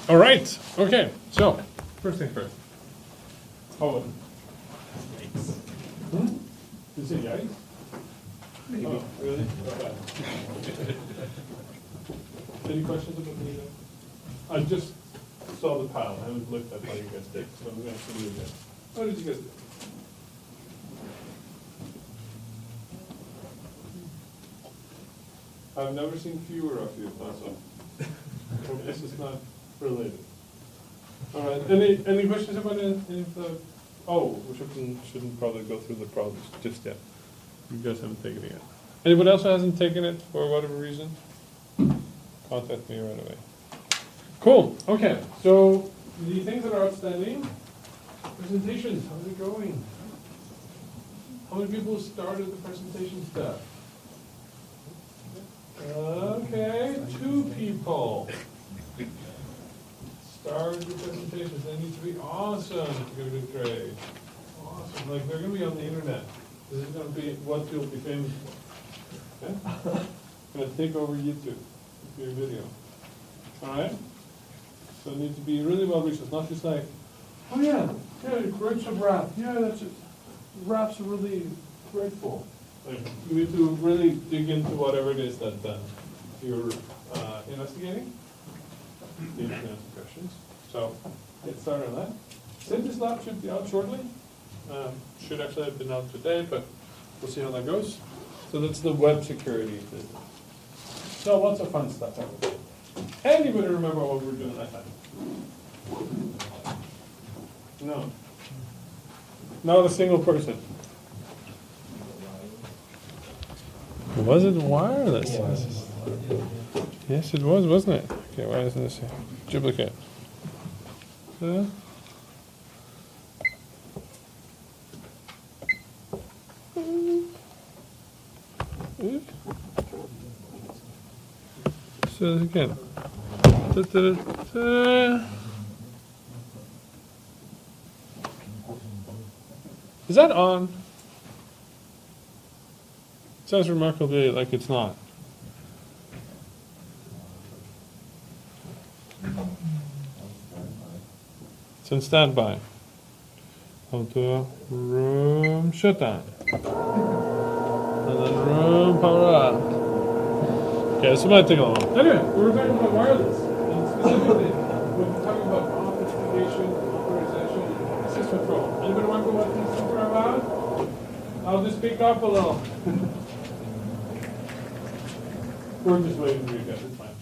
All right, okay, so, first thing first. Oh, yikes. Hmm? Did you say yikes? Maybe. Oh, really? Okay. Any questions about the email? I just saw the pile, I haven't looked at how you guys did, so I'm gonna show you again. How did you guys do? I've never seen fewer of you, that's all. Hope this is not related. All right, any questions about any of the, oh, we shouldn't probably go through the problems just yet. You guys haven't taken it yet. Anybody else who hasn't taken it for whatever reason? Contact me right away. Cool, okay, so the things that are outstanding, presentations, how's it going? How many people started the presentation stuff? Okay, 2 people. Started the presentations, they need to be awesome to give it a grade. Awesome, like they're gonna be on the internet. This is gonna be what you'll be famous for. Okay? Gonna take over YouTube with your video. Alright? So it needs to be really well researched, not just like, oh yeah, great sub-rap, yeah, that's it. Raps are really grateful. Like, you need to really dig into whatever it is that you're investigating. Need to answer questions. So get started on that. Synthesis Lab should be out shortly. Should actually have been out today, but we'll see how that goes. So that's the web security business. So lots of fun stuff. Anybody remember what we were doing that time? No. Not a single person. Was it wireless? Yes, it was, wasn't it? Okay, why isn't this here? Duplicate. So again. Is that on? It sounds remarkably like it's not. It's in standby. Auto room shutdown. And then room power up. Okay, this might take a while. Anyway, we were talking about wireless. And specifically, we're talking about authentication, authorization, and access control. Anybody remember what these things are about? I'll just speak up a little. We're just waiting for you guys, it's fine.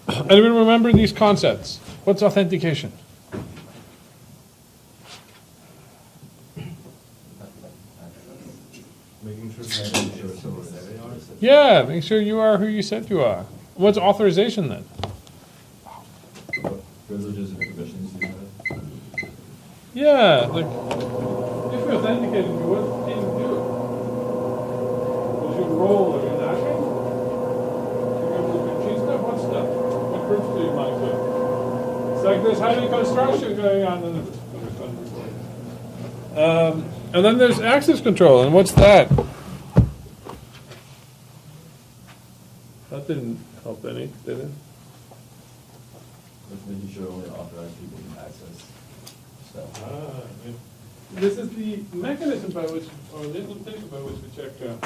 Anybody remember these concepts? What's authentication? Making sure Yeah, make sure you are who you said you are. What's authorization then? what privileges and permissions you have. Yeah, like if you're authenticating, what can you do? Is your role or your action? You stuff? What stuff? What proofs do you mind to? It's like there's heavy construction going on in the and then there's access control, and what's that? That didn't help any, did it? That's making sure only authorized people can access stuff. Yeah. This is the mechanism by which, or the implementation by which we check things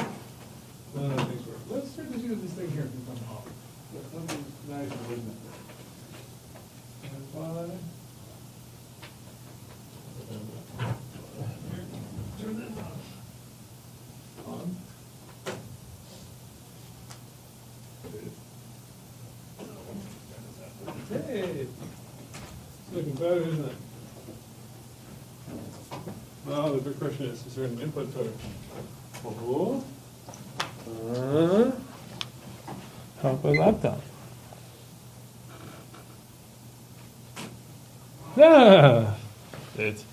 work. Let's try to see if this thing here can come off. Something nice, isn't it? Turn this on. On. Hey, it's looking better, isn't it? Now the big question is there an input to it? Oh. How about that done? Yeah. It.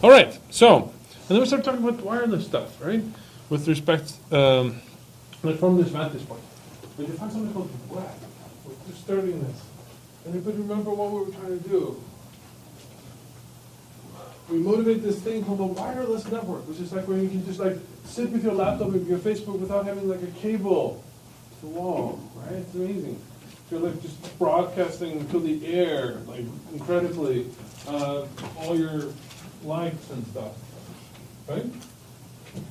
All right. So, and then we start talking about wireless stuff, right? With respect, like from this vantage point, we define something called WAG. We're just starting this. Anybody remember what we were trying to do? We motivate this thing called a wireless network, which is like where you can just like sit with your laptop and your Facebook without having like a cable to the wall, right? It's amazing. You're like just broadcasting to the air, like incredibly, all your likes and stuff, right?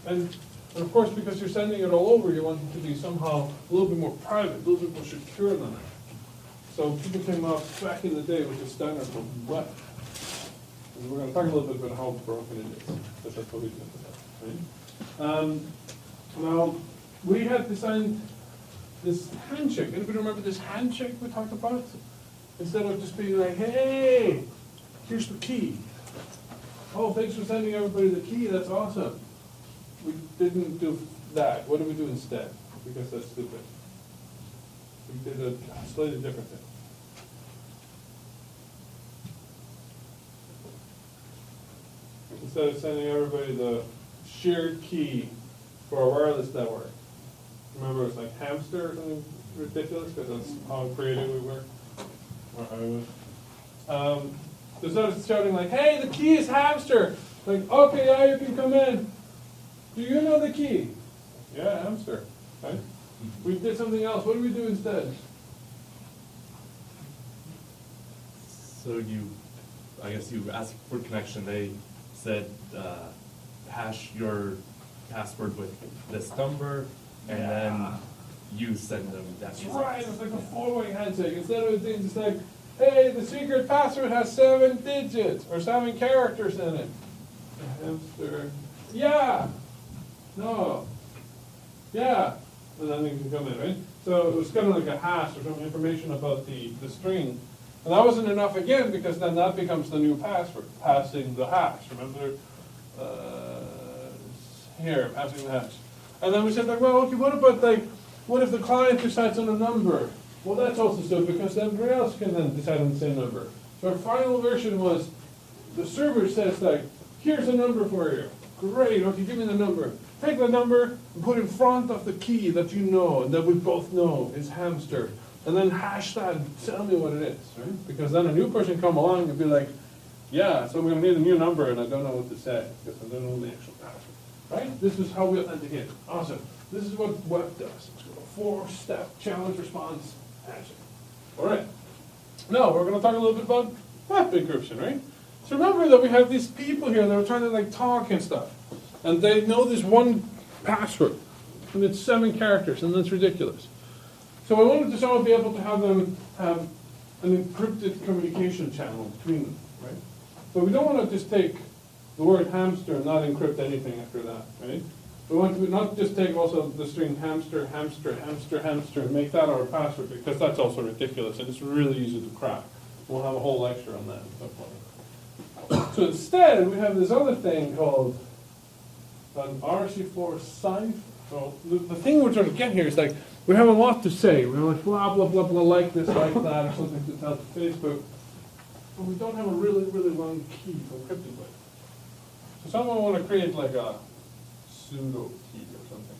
And of course, because you're sending it all over, you want it to be somehow a little bit more private, a little bit more secure than that. So people came up back in the day with the standard called web. And we're going to talk a little bit about how broken it is, but that's what we did, right? Now, we had designed this handshake. Anybody remember this handshake we talked about? Instead of just being like, hey, here's the key. Oh, thanks for sending everybody the key, that's awesome. We didn't do that. What did we do instead? Because that's stupid. We did a slightly different thing. Instead of sending everybody the shared key for a wireless network. Remember, it was like hamster or something ridiculous, because that's how creative we were. Or I was. Instead of shouting like, hey, the key is hamster. Like, okay, yeah, you can come in. Do you know the key? Yeah, hamster. Right? We did something else. What did we do instead? So I guess you asked for connection. They said hash your password with this number, and then you send them that. That's right. It was like a four-way handshake. Instead of it being just like, hey, the secret password has 7 digits or 7 characters in it. Hamster. Yeah. No. Yeah. And then you can come in, right? So it was kind of like a hash or some information about the string. And that wasn't enough again, because then that becomes the new password, passing the hash. Remember? Here, passing the hash. And then we said, like, well, okay, what if the client decides on a number? Well, that's also stupid, because everybody else can then decide on the same number. So our final version was, the server says, like, here's a number for you. Great, okay, give me the number. Take the number and put in front of the key that you know and that we both know is hamster. And then hash that and tell me what it is, right? Because then a new person come along and be like, yeah, so we're gonna need a new number and I don't know what to say because I don't know the actual password, right? This is how we authenticate. Awesome. This is what web does. It's a 4-step challenge response hashing. All right. Now we're gonna talk a little bit about web encryption, right? So remember that we have these people here that are trying to like talk and stuff. And they know this one password. And it's 7 characters, and that's ridiculous. So I wanted to somehow be able to have them have an encrypted communication channel between them, right? But we don't want to just take the word hamster and not encrypt anything after that, right? We want to not just take also the string hamster, hamster, hamster, hamster, and make that our password, because that's also ridiculous, and it's really easy to crack. We'll have a whole lecture on that at some point. So instead, we have this other thing called an RC4 cipher. So the thing we're trying to get here is like, we have a lot to say. We're like, blah, blah, blah, blah, like this, like that, or something to tell to Facebook. But we don't have a really, really long key to encrypt it with. So someone want to create like a pseudo key or something.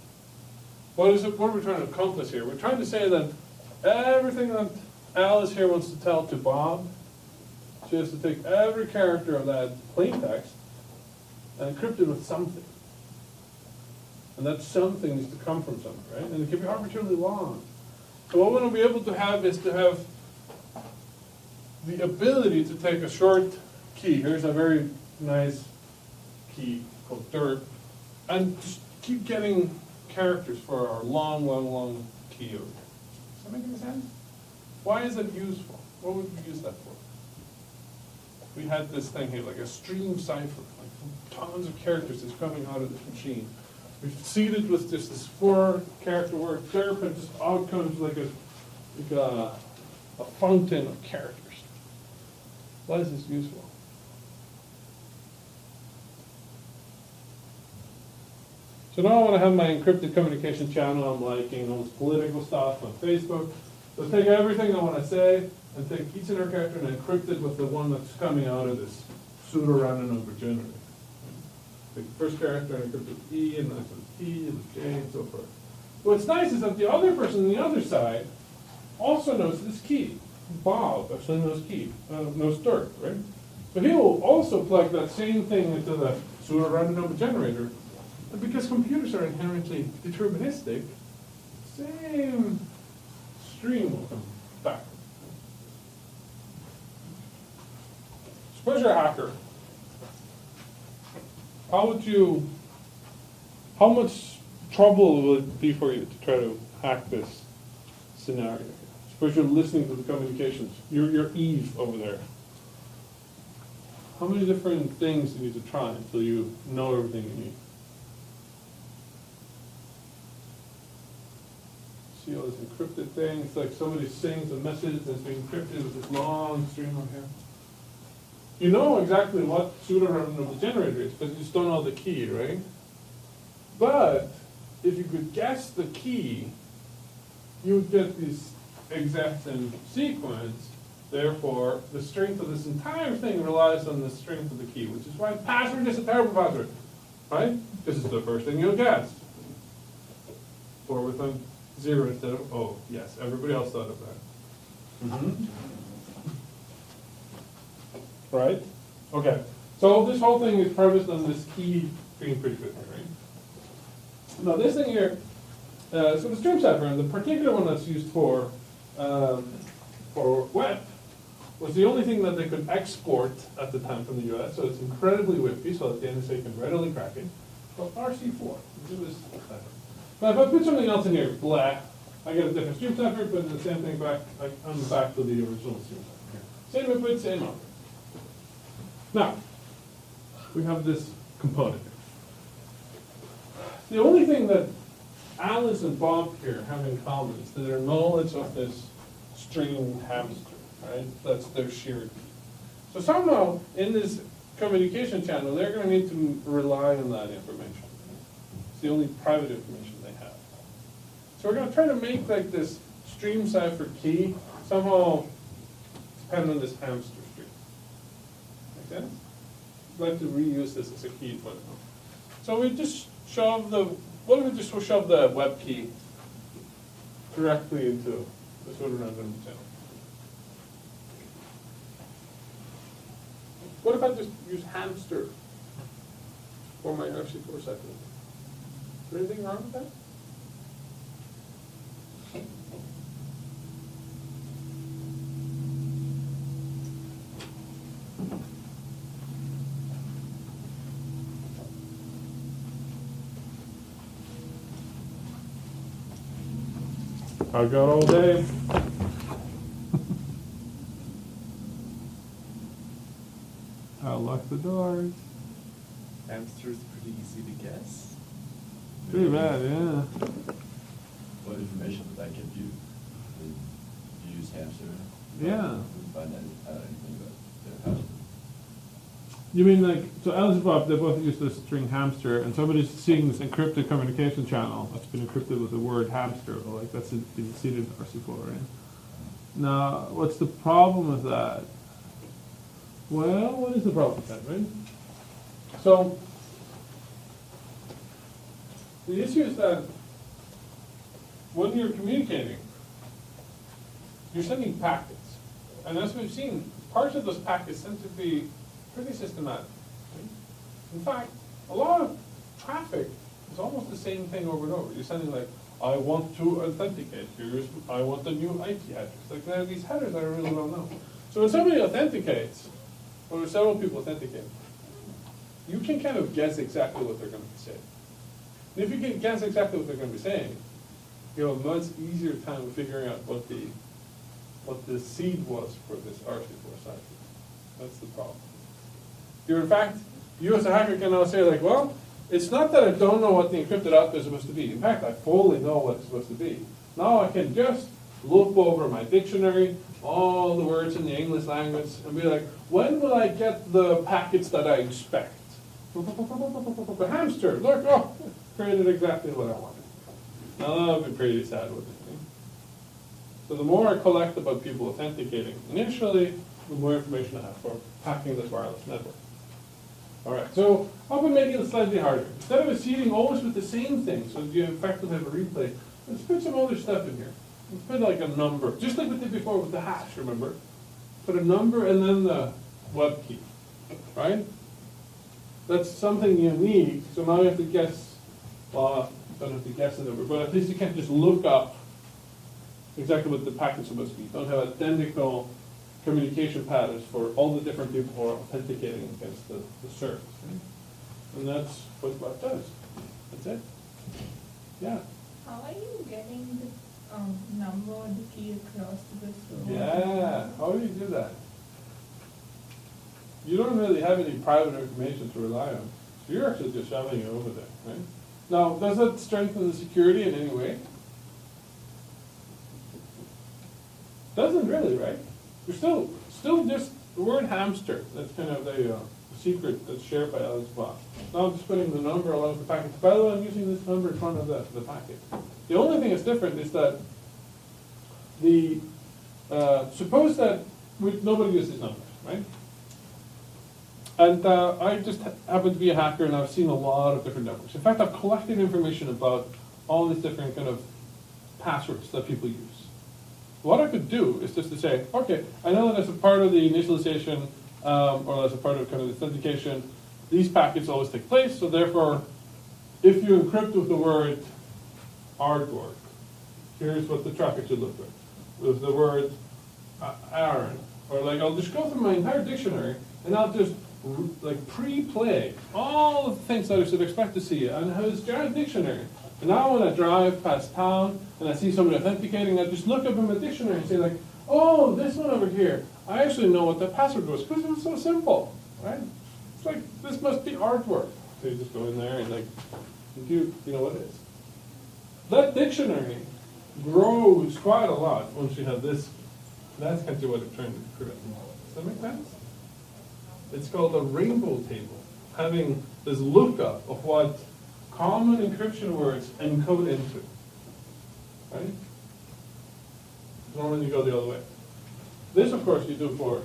What are we trying to accomplish here? We're trying to say that everything that Alice here wants to tell to Bob, she has to take every character of that plain text and encrypt it with something. And that something needs to come from somewhere, right? And it can be arbitrarily long. So what we want to be able to have is to have the ability to take a short key. Here's a very nice key called dirt. And just keep getting characters for our long, long, long key. Does that make any sense? Why is it useful? What would we use that for? We had this thing here, like a stream cipher, like tons of characters that's coming out of this machine. We've seeded with just this 4-character word derp, and just out comes like a fountain of characters. Why is this useful? So now I want to have my encrypted communication channel. I'm liking all this political stuff on Facebook. So take everything I want to say and take each and every character and encrypt it with the one that's coming out of this pseudo-random number generator. The first character and encrypt with E, and that's with T, and with J, and so forth. What's nice is that the other person on the other side also knows this key. Bob actually knows dirt, right? So he will also plug that same thing into the pseudo-random number generator. And because computers are inherently deterministic, same stream will come back. suppose you're a hacker. How much trouble will it be for you to try to hack this scenario? Suppose you're listening to the communications. You're Eve over there. How many different things do you need to try until you know everything you need? See all this encrypted thing? It's like somebody sings a message that's being encrypted with this long stream over here. You know exactly what pseudo-random the generator is, but you just don't know the key, right? But if you could guess the key, you would get this exact same sequence. Therefore, the strength of this entire thing relies on the strength of the key, which is why password is a terrible password, right? This is the first thing you'll guess. Or with a 0 instead of O. Yes, everybody else thought of that. Mm-hmm. Right? Okay. So this whole thing is premised on this key being pretty good, right? Now this thing here, so the stream cipher, and the particular one that's used for web, was the only thing that they could export at the time from the US, so it's incredibly wimpy, so that the NSA can readily crack it. Called RC4. Do this cipher. But if I put something else in here, blah, I get a different stream cipher, but the same thing back, like I'm back to the original stream cipher here. Same input, same output. Now, we have this component. The only thing that Alice and Bob here have in common is their knowledge of this string hamster, right? That's their shared key. So somehow, in this communication channel, they're going to need to rely on that information. It's the only private information they have. So we're going to try to make like this stream cipher key somehow depend on this hamster string. Make sense? I'd like to reuse this as a key for them. So we just shove the, what if we just shove the web key directly into the pseudo-random channel? What if I just use hamster for my RC4 cipher? Is there anything wrong with that? I got all day. I'll lock the doors. Hamster's pretty easy to guess. Pretty bad, yeah. What information did that give you? Did you use hamster? Yeah. Did find out anything about their house? You mean like, so Alice and Bob, they both use this string hamster, and somebody's seeing this encrypted communication channel that's been encrypted with the word hamster, or like that's been seeded in RC4, right? Now, what's the problem with that? Well, what is the problem with that, right? So, the issue is that when you're communicating, you're sending packets. And as we've seen, parts of those packets tend to be pretty systematic. Right? In fact, a lot of traffic is almost the same thing over and over. You're sending like, I want to authenticate. I want a new IP address. Like there are these headers that are really well known. So when somebody authenticates, or several people authenticate, you can kind of guess exactly what they're going to be saying. And if you can guess exactly what they're going to be saying, you have a much easier time of figuring out what the seed was for this RC4 cipher. That's the problem. In fact, you as a hacker can now say like, well, it's not that I don't know what the encrypted output is supposed to be. In fact, I fully know what it's supposed to be. Now I can just look over my dictionary, all the words in the English language, and be like, when will I get the packets that I expect? The hamster, look, oh, created exactly what I wanted. Now that would be pretty sad, wouldn't it? So the more I collect about people authenticating initially, the more information I have for hacking this wireless network. All right, so how about making it slightly harder? Instead of seeding always with the same thing, so you effectively have a replay, let's put some other stuff in here. Let's put like a number, just like we did before with the hash, remember? Put a number and then the web key, right? That's something unique, so now you have to guess, well, you don't have to guess the number, but at least you can't just look up exactly what the packet's supposed to be. You don't have identical communication patterns for all the different people who are authenticating against the service. Right? And that's what Prof does. That's it. Yeah. How are you getting the number or the key across to the server? Yeah. How do you do that? You don't really have any private information to rely on. So you're actually just shoving it over there, right? Now, does that strengthen the security in any way? Doesn't really, right? You're still just the word hamster. That's kind of the secret that's shared by Alex Boss. Now I'm just putting the number along with the packet. By the way, I'm using this number in front of the packet. The only thing that's different is that the suppose that nobody uses numbers, right? And I just happen to be a hacker, and I've seen a lot of different numbers. In fact, I've collected information about all these different kind of passwords that people use. What I could do is just to say, okay, I know that as a part of the initialization, or as a part of kind of the authentication, these packets always take place, so therefore, if you encrypt with the word artwork, here's what the traffic should look like. With the word Aaron, or like, I'll just go through my entire dictionary, and I'll just like pre-play all the things that I should expect to see on his giant dictionary. And now when I drive past town and I see somebody authenticating, I just look up in my dictionary and say like, oh, this one over here, I actually know what the password was because it was so simple, right? It's like, this must be artwork. So you just go in there and like, you know what it is. That dictionary grows quite a lot once you have this. That's kind of what it's trying to create. Does that make sense? It's called a rainbow table, having this lookup of what common encryption words encode into, right? Normally you go the other way. This, of course, you do for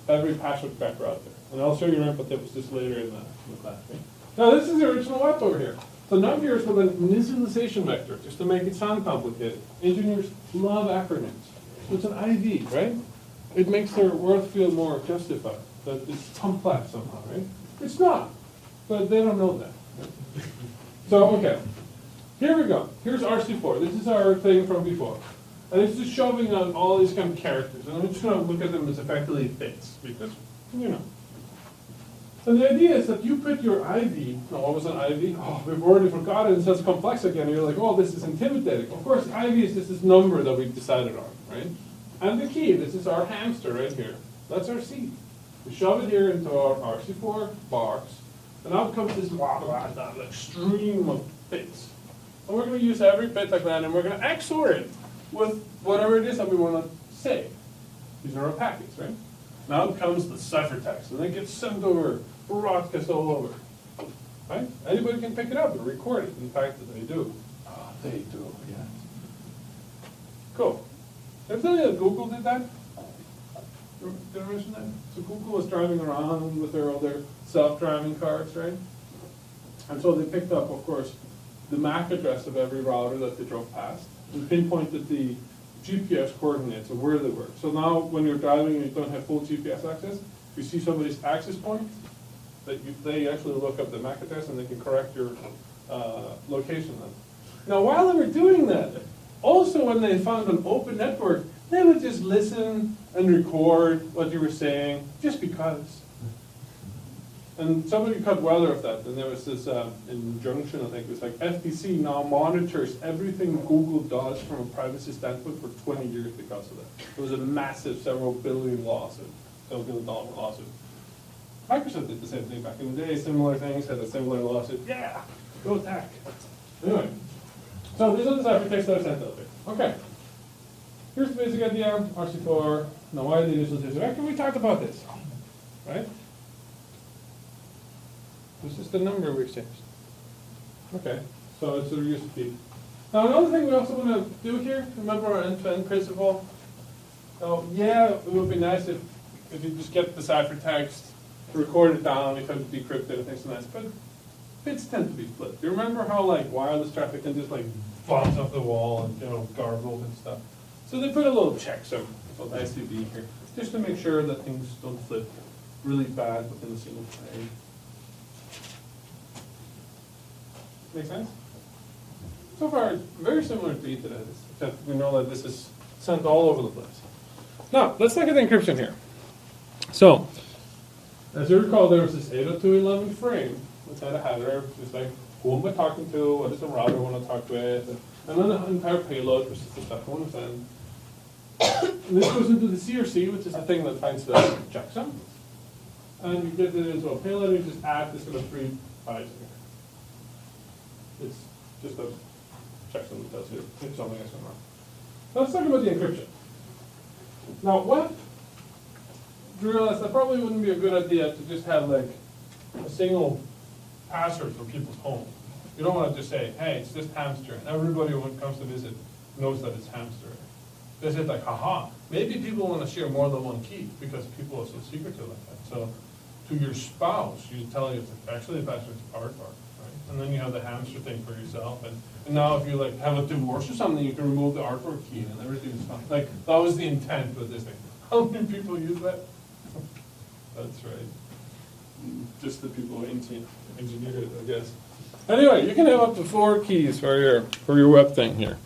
every password cracker out there. And I'll show you around what that was just later in the class. Right? Now, this is the original web over here. So now here's with an initialization vector, just to make it sound complicated. Engineers love acronyms. So it's an IV, right? It makes their work feel more justified, that it's complex somehow, right? It's not, but they don't know that. Right? So, okay, here we go. Here's RC4. This is our thing from before. And it's just shoving on all these kind of characters. And I'm just going to look at them as effectively bits, because, you know. So the idea is that you put your IV, what was an IV? Oh, we've already forgotten, it says complex again. And you're like, oh, this is intimidating. Of course, IV is just this number that we've decided on, right? And the key, this is our hamster right here. That's our seed. We shove it here into our RC4 box, and out comes this like stream of bits. And we're going to use every bit like that, and we're going to XOR it with whatever it is that we want to say. These are our packets, right? Now comes the ciphertext, and it gets sent over, broadcast all over, right? Anybody can pick it up and record it. In fact, they do. Oh, they do, yeah. Cool. Did I tell you that Google did that? Did I mention that? So Google was driving around with all their self-driving cars, right? And so they picked up, of course, the MAC address of every router that they drove past, and pinpointed the GPS coordinates of where they were. So now when you're driving and you don't have full GPS access, if you see somebody's access point, they actually look up the MAC address and they can correct your location then. Now while they were doing that, also when they found an open network, they would just listen and record what you were saying, just because. And somebody cut weather of that, and there was this injunction, I think it was like, FTC now monitors everything Google does from a privacy standpoint for 20 years because of that. It was a massive several billion lawsuit, $7 billion lawsuit. Microsoft did the same thing back in the day, similar things, had a similar lawsuit. Yeah, go attack. Anyway, so these are the ciphertexts that I sent out there. Okay, here's the basic idea, RC4. Now why the initialization vector? We talked about this, right? This is the number we exchanged. Okay, so it's a use of key. Now another thing we also want to do here, remember our end-to-end principle? So yeah, it would be nice if you just get the ciphertext, record it down, it comes decrypted and things like that, but bits tend to be split. You remember how like wireless traffic can just like bounce off the wall and, you know, garbled and stuff? So they put a little checksum called ICB here, just to make sure that things don't flip really bad within a single frame. Make sense? So far, it's very similar to Ethernet, except we know that this is sent all over the place. Now, let's look at the encryption here. So, as you recall, there was this 802.11 frame, which had a header, just like, who am I talking to, what does the router want to talk with, and then the entire payload, which is the stuff I want to send. And this goes into the CRC, which is the thing that finds the checksum. And you get it into a payload, and you just add this sort of 3 bytes in here. It's just a checksum that tells you if something is going on. Now let's talk about the encryption. Now, what? You realize that probably wouldn't be a good idea to just have like a single password for people's homes. You don't want to just say, hey, it's just hamster, and everybody who comes to visit knows that it's hamster. They say like, haha, maybe people want to share more than one key because people are so secretive like that. So to your spouse, you tell you actually the password's aardvark, right? And then you have the hamster thing for yourself. And now if you like have a divorce or something, you can remove the aardvark key and everything's fine. Like that was the intent with this thing. How many people use that? That's right. Just the people who engineered it, I guess. Anyway, you can have up to 4 keys for your web thing here.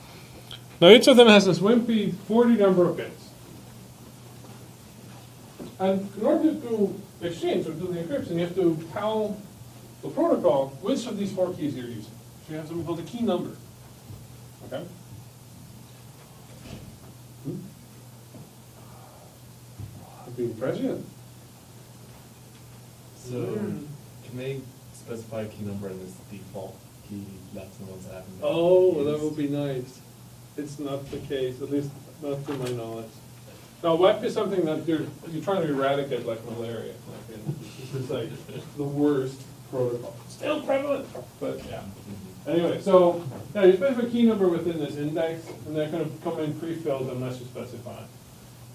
Now each of them has this wimpy 40 number of bits. And in order to do exchange or do the encryption, you have to tell the protocol which of these 4 keys you're using. So you have something called a key number. Okay? Being president. So, can they specify a key number in this default key left and ones that haven't been Oh, well, that used? would be nice. It's not the case, at least not to my knowledge. Now, WEP is something that you're trying to eradicate like malaria. This is like the worst protocol. Still prevalent, but yeah. Anyway, so yeah, you specify a key number within this index, and they're going to come in pre-filled unless you specify.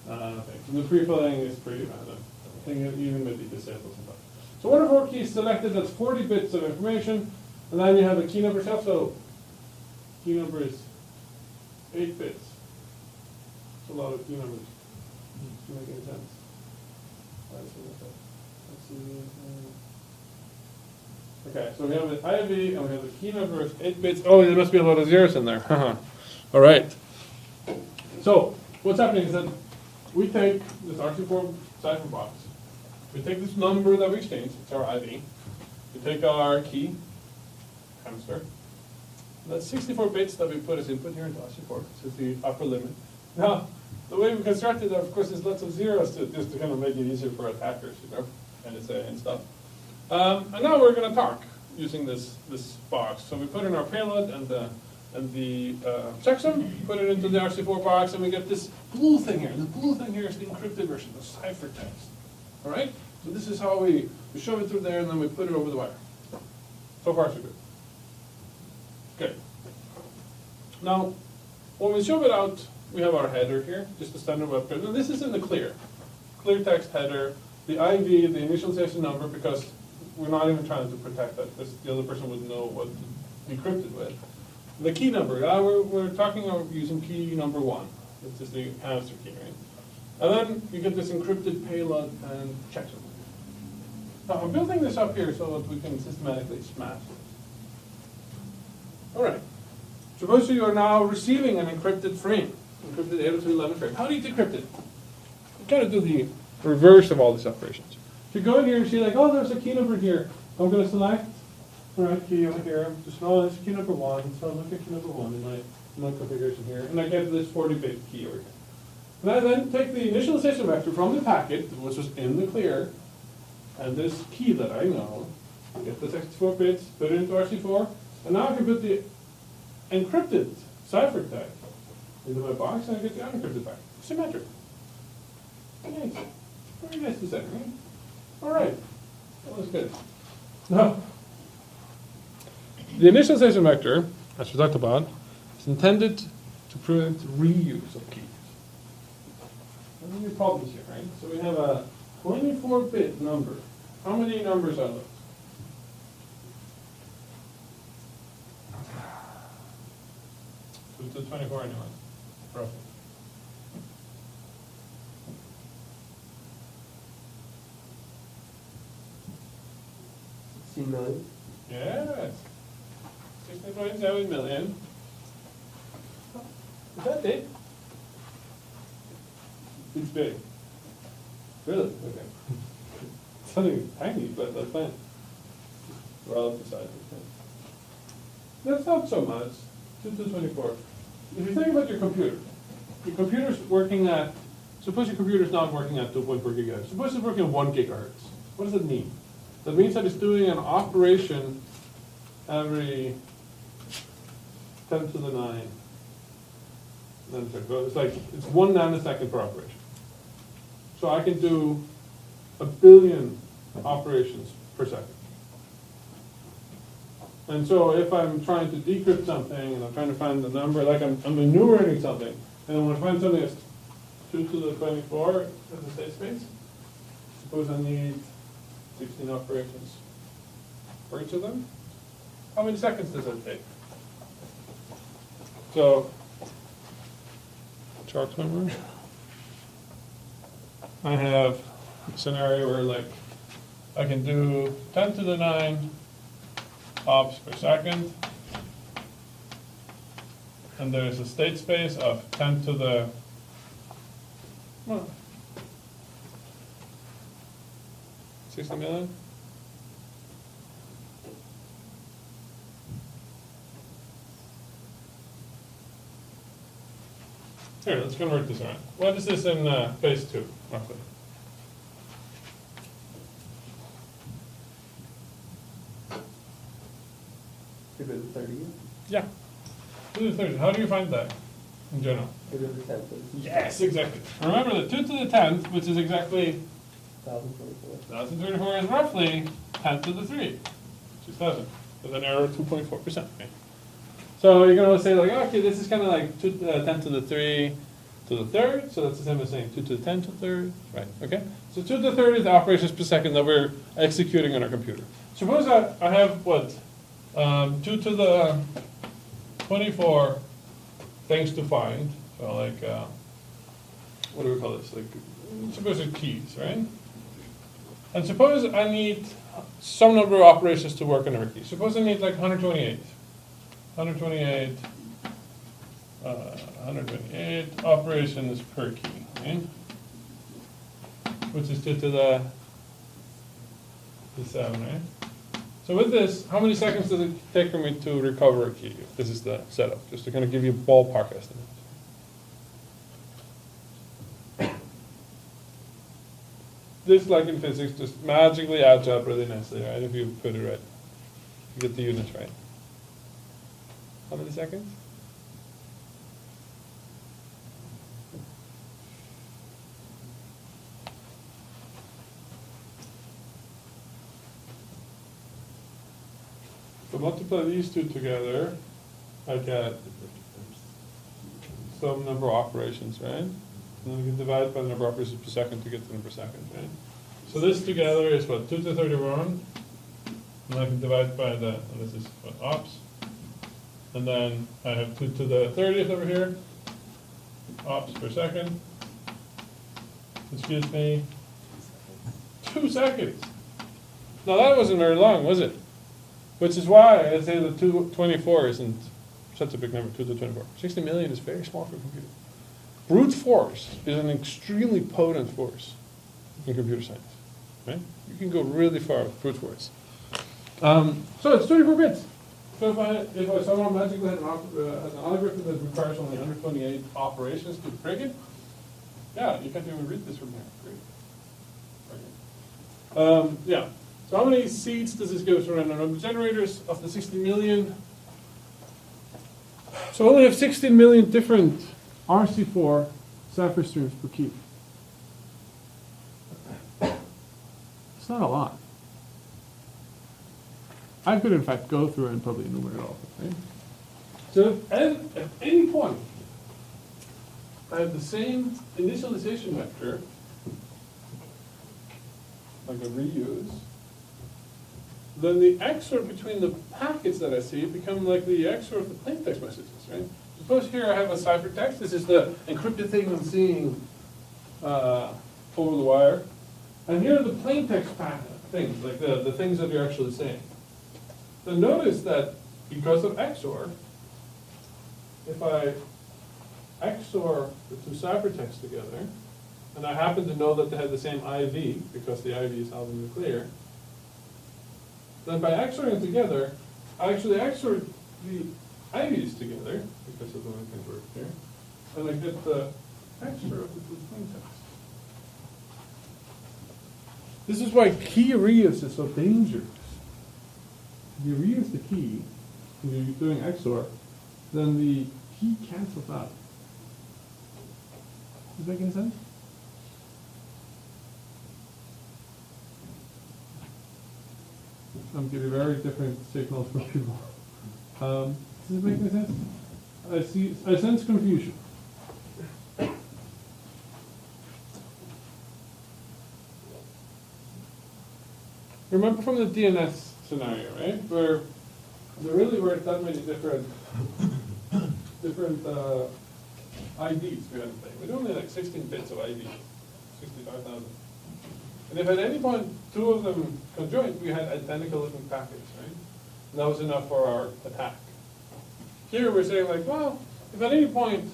And the pre-filling is pretty random. I think it even maybe disabled sometimes. So one of 4 keys selected, that's 40 bits of information, and then you have a key number itself. So key number is 8 bits. It's a lot of key numbers. Doesn't make any sense. Okay, so we have the IV and we have the key number is 8 bits. Oh, there must be a lot of zeros in there. All right. So what's happening is that we take this RC4 cipher box. We take this number that we exchanged, it's our IV. We take our key, hamster. That's 64 bits that we put as input here into RC4. This is the upper limit. Now, the way we constructed it, of course, there's lots of zeros to just to kind of make it easier for attackers, you know, and stuff. And now we're going to talk using this box. So we put in our payload and the checksum, put it into the RC4 box, and we get this blue thing here. The blue thing here is the encrypted version, the ciphertext. All right? So this is how we shove it through there, and then we put it over the wire. So far, so good. Good. Now, when we shove it out, we have our header here, just a standard web code. And this is in the clear text header, the IV, the initialization number, because we're not even trying to protect that. The other person would know what to decrypt it with. The key number, we're talking about using key number 1, which is the hamster key, right? And then you get this encrypted payload and checksum. Now I'm building this up here so that we can systematically smash this. All right. Suppose you are now receiving an encrypted frame, encrypted 802.11 frame. How do you decrypt it? You kind of do the reverse of all these operations. If you go in here and see like, oh, there's a key number here. I'm going to select the right key over here. Just know it's key number 1. So I look at key number 1 in my configuration here, and I get this 40-bit key over here. And I then take the initialization vector from the packet, which was in the clear, and this key that I know, get the 64 bits, put it into RC4, and now I can put the encrypted ciphertext into my box, and I get the unencrypted back. Symmetric. Nice. Very nice design, right? All right. That was good. Now, the initialization vector, as we talked about, is intended to prevent reuse of keys. What are the problems here, right? So we have a 24-bit number. How many numbers are those? So it's a 24 anyway, roughly. $16 Yes. 16.7 million. Is that it? It's big. Really? Okay. It's something tiny, but that's fine. Relative size is fine. That's not so much. 2 to the 24. If you think about your computer's working at, suppose your computer's not working at 2.4 gigahertz. Suppose it's working at 1 gigahertz. What does that mean? That means that it's doing an operation every 10 to the 9. It's like, it's 1 nanosecond per operation. So I can do 1 billion operations per second. And so if I'm trying to decrypt something and I'm trying to find the number, like I'm enumerating something, and I want to find something that's 2 to the 24 as a state space, suppose I need 16 operations for each of them. How many seconds does that take? So, chart number. I have a scenario where like I can do 10 to the 9 ops per second, and there's a state space of 10 to the 60 million. Here, let's convert this around. What is this in phase 2, roughly? Give it 30. Yeah. 2 to the 30. How do you find that in general? Give it 10. Yes, exactly. Remember that 2 to the 10th, which is exactly 1,024. 1,034, is roughly 10 to the 3, which is 1,000, with an error of 2.4%. Right? So you can always say like, okay, this is kind of like 10 to the 3 to the third, so that's the same as saying 2 to the 10 to the third, right? Okay. So 2 to the third is the operations per second that we're executing on our computer. Suppose I have what 2 to the 24 things to find. So like, what do we call this? Like, suppose it's keys, right? And suppose I need some number of operations to work on every key. Suppose I need like 128 operations per key, right? Which is 2 to the 7, right? So with this, how many seconds does it take for me to recover a key? This is the setup, just to kind of give you a ballpark estimate. This, like in physics, just magically adds up really nicely, right? If you put it right, you get the units right. How many seconds? So multiply these two together, I get some number of operations, right? And then we can divide by the number of operations per second to get the number of seconds, right? So this together is what, 2 to the 31, and I can divide by the, and this is what, ops. And then I have 2 to the 30th over here, ops per second, which gives me 2 seconds. Now that wasn't very long, was it? Which is why I say the 224 isn't such a big number, 2 to the 24. 60 million is very small for a computer. Brute force is an extremely potent force in computer science, right? You can go really far with brute force. So it's 24 bits. So if someone magically has an algorithm that requires only 128 operations to break it, yeah, you can't even read this from here. Great. Yeah. So how many seeds does this go through random number generators of the 60 million? So we only have 16 million different RC4 cipher streams per key. It's not a lot. I could in fact go through and probably enumerate all of it, right? So at any point, I have the same initialization vector, like a reuse, then the XOR between the packets that I see become like the XOR of the plaintext messages, right? Suppose here I have a ciphertext. This is the encrypted thing I'm seeing over the wire. And here are the plaintext things, like the things that you're actually saying. Then notice that because of XOR, if I XOR the two ciphertexts together, and I happen to know that they have the same IV, because the IV is alphanuclear, then by XORing them together, I actually XOR the IVs together, because of the way things work here, and I get the XOR of the two plain text. This is why key reuse is so dangerous. If you reuse the key, and you're doing XOR, then the key cancels out. Does that make any sense? I'm getting very different signals from people. Does it make any sense? I sense confusion. Remember from the DNS scenario, right? Where there really weren't that many different IDs we had to play. We only had like 16 bits of ID, 65,000. And if at any point two of them conjoined, we had identical looking packets, right? And that was enough for our attack. Here we're saying like, well, if at any point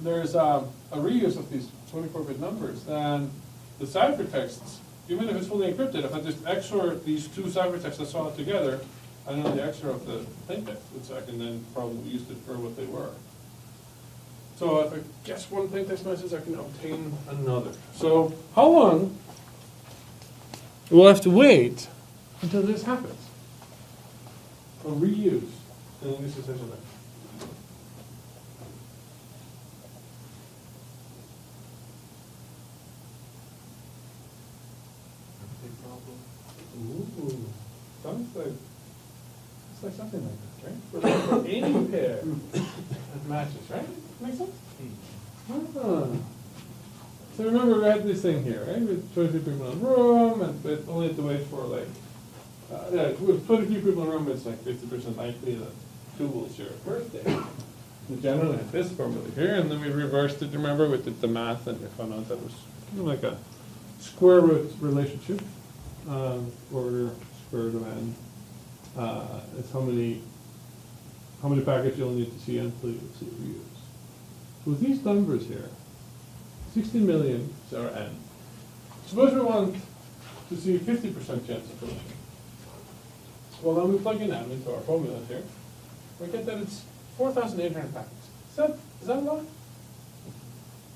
there's a reuse of these 24-bit numbers, then the ciphertexts, even if it's fully encrypted, if I just XOR these two ciphertexts I saw together, I know the XOR of the plaintext, which I can then probably use it for what they were. So if I guess one plaintext message, I can obtain another. So how long? We'll have to wait until this happens. A reuse. And this is such a mess. Ooh, sounds like it's like something like this, right? For any pair that matches, right? Make sense? So remember, we had this thing here, right? With 23 people in the room, and we only had to wait for like, with 23 people in the room, it's like 50% likely that two will share a birthday. We generally had this formula here, and then we reversed it. Remember, we did the math, and we found out that was kind of like a square root relationship. Order square root of n. It's how many packets you'll need to see until you see reuse. So with these numbers here, 60 million is our n. Suppose we want to see 50% chance of collision. Well, then we plug in n into our formula here. We get that it's 4,800 packets. Is that a lot?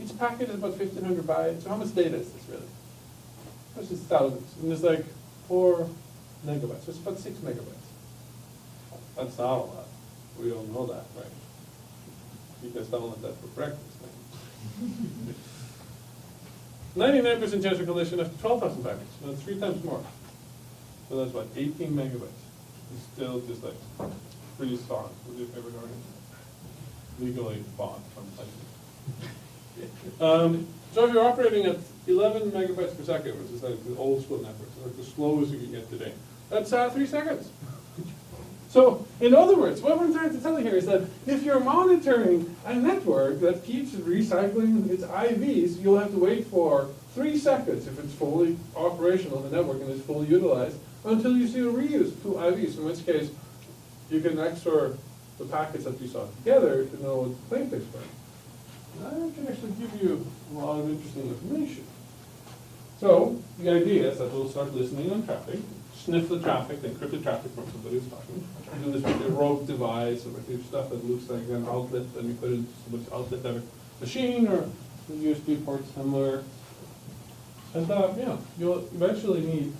Each packet is about 1,500 bytes. So how much data is this really? That's just thousands. And there's like 4 megabytes. So it's about 6 megabytes. That's not a lot. We all know that, right? You guys download that for breakfast. 99% chance of collision after 12,000 packets. So that's 3 times more. So that's what, 18 megabytes. It's still just like free songs. Would you ever go legally bought from places? So if you're operating at 11 megabytes per second, which is like the old school network, so like the slowest you can get today, that's 3 seconds. So, in other words, what I'm trying to tell you here is that if you're monitoring a network that keeps recycling its IVs, you'll have to wait for 3 seconds if it's fully operational, the network, and is fully utilized, until you see a reuse of 2 IVs, in which case you can XOR the packets that you saw together to know what the plaintext were. I can actually give you a lot of interesting information. So, the idea is that we'll start listening on traffic, sniff the traffic, the encrypted traffic from somebody who's talking. Do this with a rogue device or with stuff that looks like an outlet, and you put it into somebody's outlet at a machine or a USB port somewhere. And you'll eventually need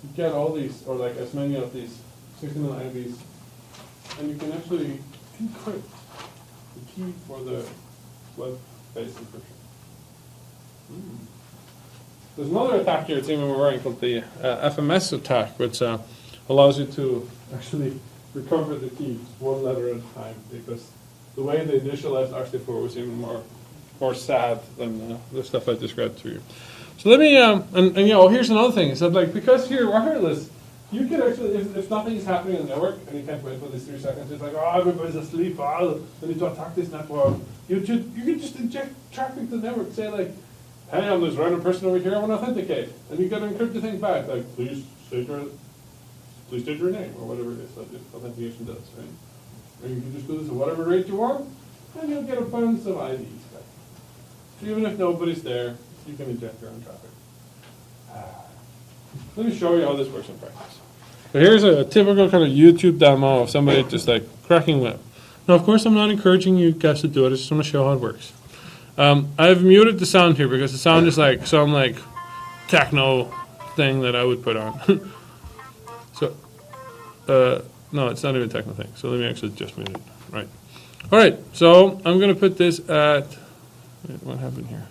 to get all these, or like as many of these 16 IVs, and you can actually encrypt the key for the web-based encryption. There's another attack here, it's even more called the FMS attack, which allows you to actually recover the keys one letter at a time, because the way they initialized RC4 was even more sad than the stuff I described to you. So let me, here's another thing, is that like, because you're wireless, you can actually, if nothing is happening on the network, and you can't wait for these 3 seconds, it's like, oh, everybody's asleep, I need to attack this network. You can just inject traffic to the network, say like, hey, I'm this random person over here, I want to authenticate. And you got to encrypt the thing back, like, please state your name, or whatever it is that authentication does, right? Or you can just do this at whatever rate you want, and you'll get a bunch of IDs back. even if nobody's there, you can inject your own traffic. Let me show you how this works in practice. So here's a typical kind of YouTube demo of somebody just like cracking web. Now, of course, I'm not encouraging you guys to do it. I just want to show how it works. I've muted the sound here because the sound is like some like techno thing that I would put on. So, no, it's not even a techno thing. So let me actually just mute it. Right. All right. So I'm going to put this at. Wait, what happened here?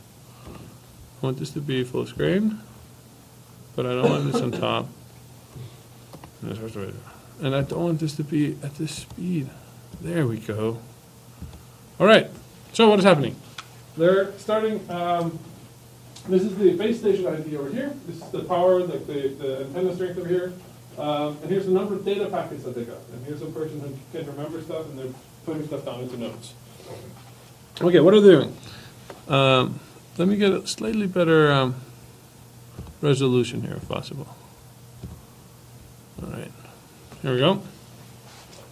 I want this to be full screen, but I don't want this on top. And I don't want this to be at this speed. There we go. All right. So what is happening? They're starting. This is the base station ID over here. This is the power, like the antenna strength over here. And here's the number of data packets that they got. And here's a person who can remember stuff, and they're putting stuff down into notes. Okay, what are they doing? Let me get a slightly better resolution here, if possible. All right, here we go.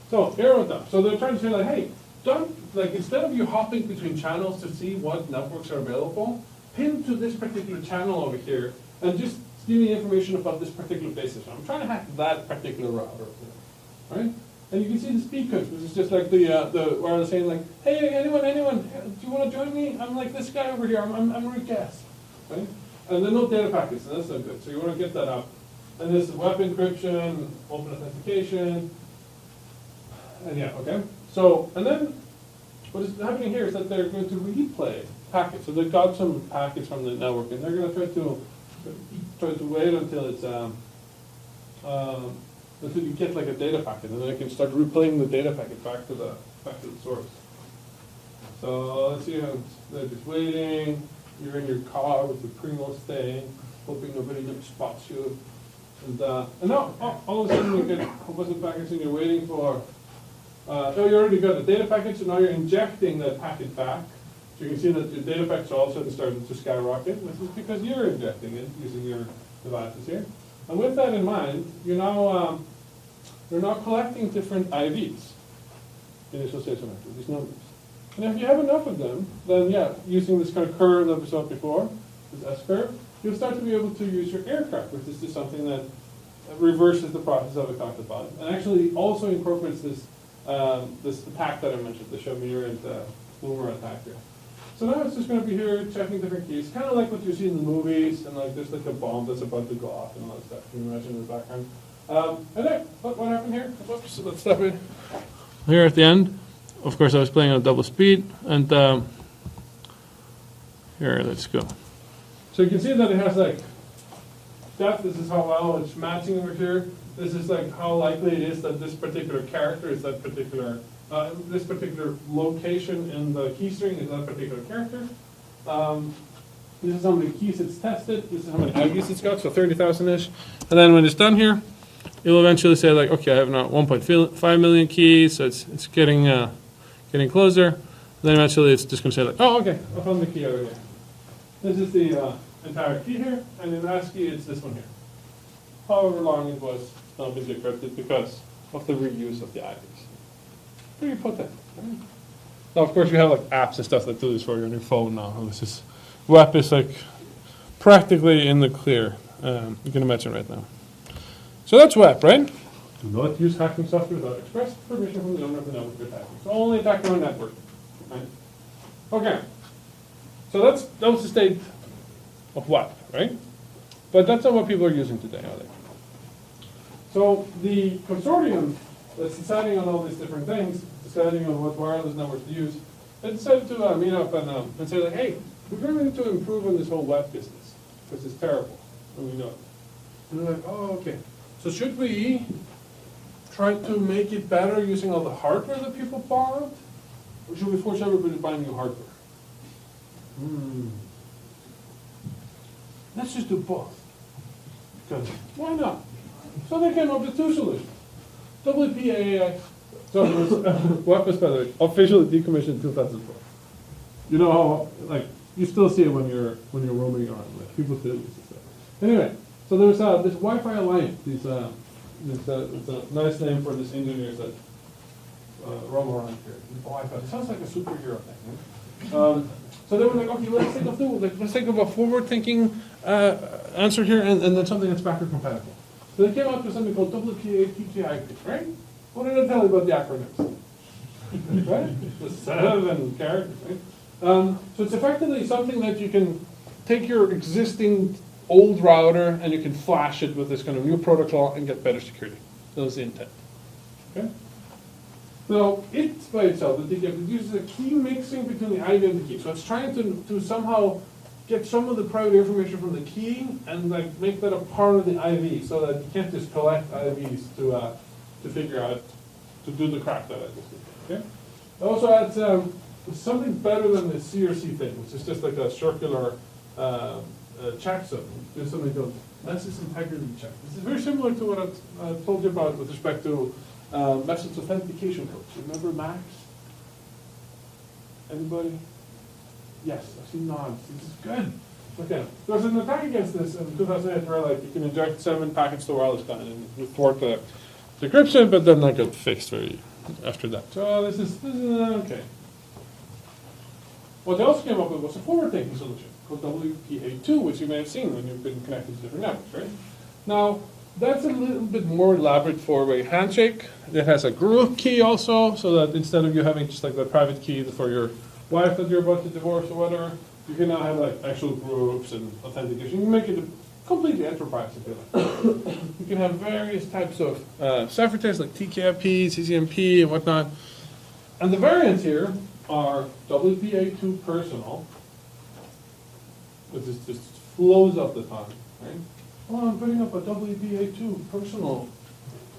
So here with them. So they're trying to say like, hey, don't like instead of you hopping between channels to see what networks are available, pin to this particular channel over here and just give me information about this particular base station. I'm trying to hack that particular router, right? And you can see the speed codes, which is just like the where they're saying like, hey, anyone, do you want to join me? I'm like this guy over here. I'm Rick Gass, right? And then no data packets, and that's not good. So you want to get that up. And this is web encryption, open authentication, and yeah, okay. So and then what is happening here is that they're going to replay packets. So they've got some packets from the network, and they're going to try to wait until it's until you get like a data packet, and then they can start replaying the data packet back to the source. So let's see how they're just waiting. You're in your car with the Primo staying, hoping nobody spots you, and now all of a sudden you get a whole bunch of packets, and you're waiting for. Oh, you already got the data packet, so now you're injecting that packet back. So you can see that your data packets all of a sudden started to skyrocket. This is because you're injecting it using your devices here. And with that in mind, you're now collecting different IVs, initial state selector, these numbers. And if you have enough of them, then yeah, using this kind of curve that we saw before, this S-curve, you'll start to be able to use your aircraft, which is just something that reverses the process that we talked about, and actually also incorporates this this attack that I mentioned, the Ymir and the Boomer attack here. So now it's just going to be here checking different keys, kind of like what you see in the movies, and like there's like a bomb that's about to go off and all that stuff. Can you imagine in the background? And then, what happened here? Whoops, let's stop it. Here at the end, of course, I was playing on double speed, and here, let's go. So you can see that it has like depth. This is how well it's matching over here. This is like how likely it is that this particular character is that particular. This particular location in the key string is that particular character. This is how many keys it's tested. This is how many IVs it's got, so 30,000-ish. And then when it's done here, it'll eventually say like, okay, I have now 1.5 million keys, so it's getting closer. And then eventually it's just going to say like, oh, okay, I found the key over here. This is the entire key here, and in ASCII it's this one here. However long it was, it's not been decrypted because of the reuse of the IVs. Pretty potent. Right? Now, of course, you have like apps and stuff that do this for you on your phone now. This is WAP is like practically in the clear. You can imagine right now. So that's WAP, right? Do not use hacking software without express permission from the owner of the network you're attacking. So only attack your own network. Right? Okay. So that was the state of WAP, right? But that's not what people are using today, are they? So the consortium that's deciding on all these different things, deciding on what wireless networks to use, they decided to meet up and say like, hey, we're going to improve on this whole web business because it's terrible, and we know it. And they're like, oh, okay. So should we try to make it better using all the hardware that people bought, or should we force everybody to buy new hardware? Let's just do both. Because why not? So they came up with two solutions. WPAX, so it was, WAP was, by the way, officially decommissioned in 2004. You know how, like, you still see it when you're roaming around. Like, people still use it. So. Anyway, so there's this Wi-Fi Alliance. It's a nice name for these engineers that roam around here. Wi-Fi. It sounds like a superhero thing. Right? So they were like, okay, let's think of a forward-thinking answer here, and then something that's backward compatible. So they came up with something called WPA TTIP, right? What did I tell you about the acronyms? Right? The 7 characters, right? So it's effectively something that you can take your existing old router and you can flash it with this kind of new protocol and get better security. That was the intent. Okay? Now, it's by itself, it uses a key mixing between the IV and the key. So it's trying to somehow get some of the private information from the key and like make that a part of the IV so that you can't just collect IVs to figure out, to do the crap that I just did. Okay? It also adds something better than the CRC thing, which is just like a circular checksum. There's something called message integrity check. This is very similar to what I told you about with respect to message authentication codes. Remember Max? Anybody? Yes, I see nods. This is good. Okay, there was an attack against this in 2008 where like you can inject 7 packets to wireless LAN and it would thwart the decryption, but then that got fixed after that. So this is okay. What they also came up with was a forward-thinking solution called WPA2, which you may have seen when you've been connected to different networks, right? Now, that's a little bit more elaborate four-way handshake. It has a group key also, so that instead of you having just like the private key for your wife that you're about to divorce or whatever, you can now have like actual groups and authentication. You can make it completely enterprise if you like. You can have various types of ciphertext like TKIP, CCMP, and whatnot. And the variants here are WPA2 personal, which is just flows up the tongue, right? Oh, I'm putting up a WPA2 personal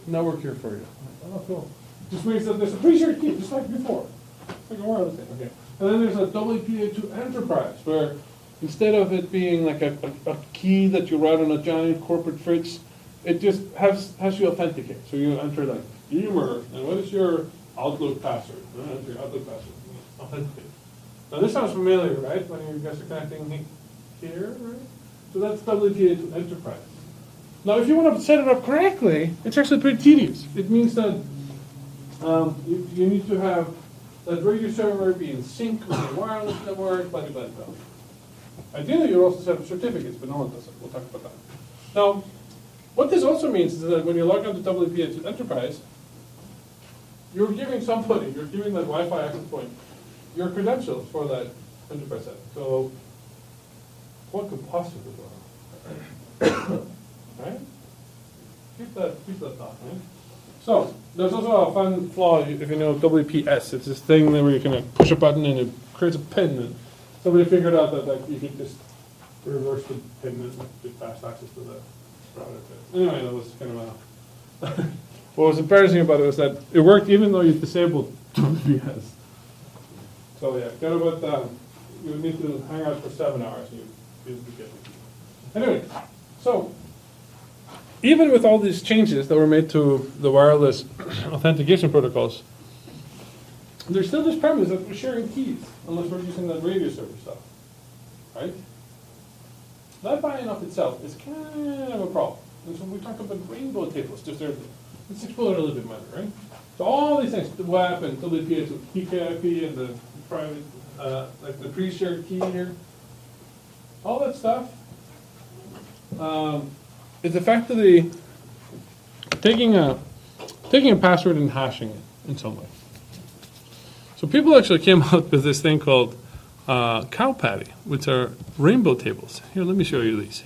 network here for you. Oh, cool. Just means that there's a pre-shared key, just like before. It's like a wireless thing, okay. And then there's a WPA2 enterprise, where instead of it being like a key that you write on a giant corporate fridge, it just has you authenticate. So you enter like Ymir, and what is your Outlook password? Enter your Outlook password. Authenticate. Now this sounds familiar, right? When you guys are connecting here, right? So that's WPA2 enterprise. Now if you want to set it up correctly, it's actually pretty tedious. It means that you need to have that radio server be in sync with the wireless network, blah, blah, blah. Ideally, you also set up certificates, but no one does it. We'll talk about that. Now, what this also means is that when you log on to WPA2 Enterprise, you're giving somebody, you're giving that Wi-Fi access point, your credentials for that enterprise set. So, what could possibly go wrong? Right? Keep that thought, right? So, there's also a fun flaw if you know WPS. It's this thing where you can push a button and it creates a pin. And somebody figured out that like you could just reverse the pin and get fast access to the router. Anyway, that was kind of a... What was embarrassing about it was that it worked even though you disabled WPS. So yeah, kind of what you would need to hang out for 7 hours and you'd be getting. Anyway, so even with all these changes that were made to the wireless authentication protocols, there's still this premise that we're sharing keys unless we're using that radio server stuff, right? That by and of itself is kind of a problem. And so we talk about rainbow tables, just there. Let's explore it a little bit more, right? So all these things, the WAP and WPA, so PKIP and the private, like the pre-shared key here, all that stuff is effectively taking a password and hashing it in some way. So people actually came up with this thing called cow patty, which are rainbow tables. Here, let me show you these.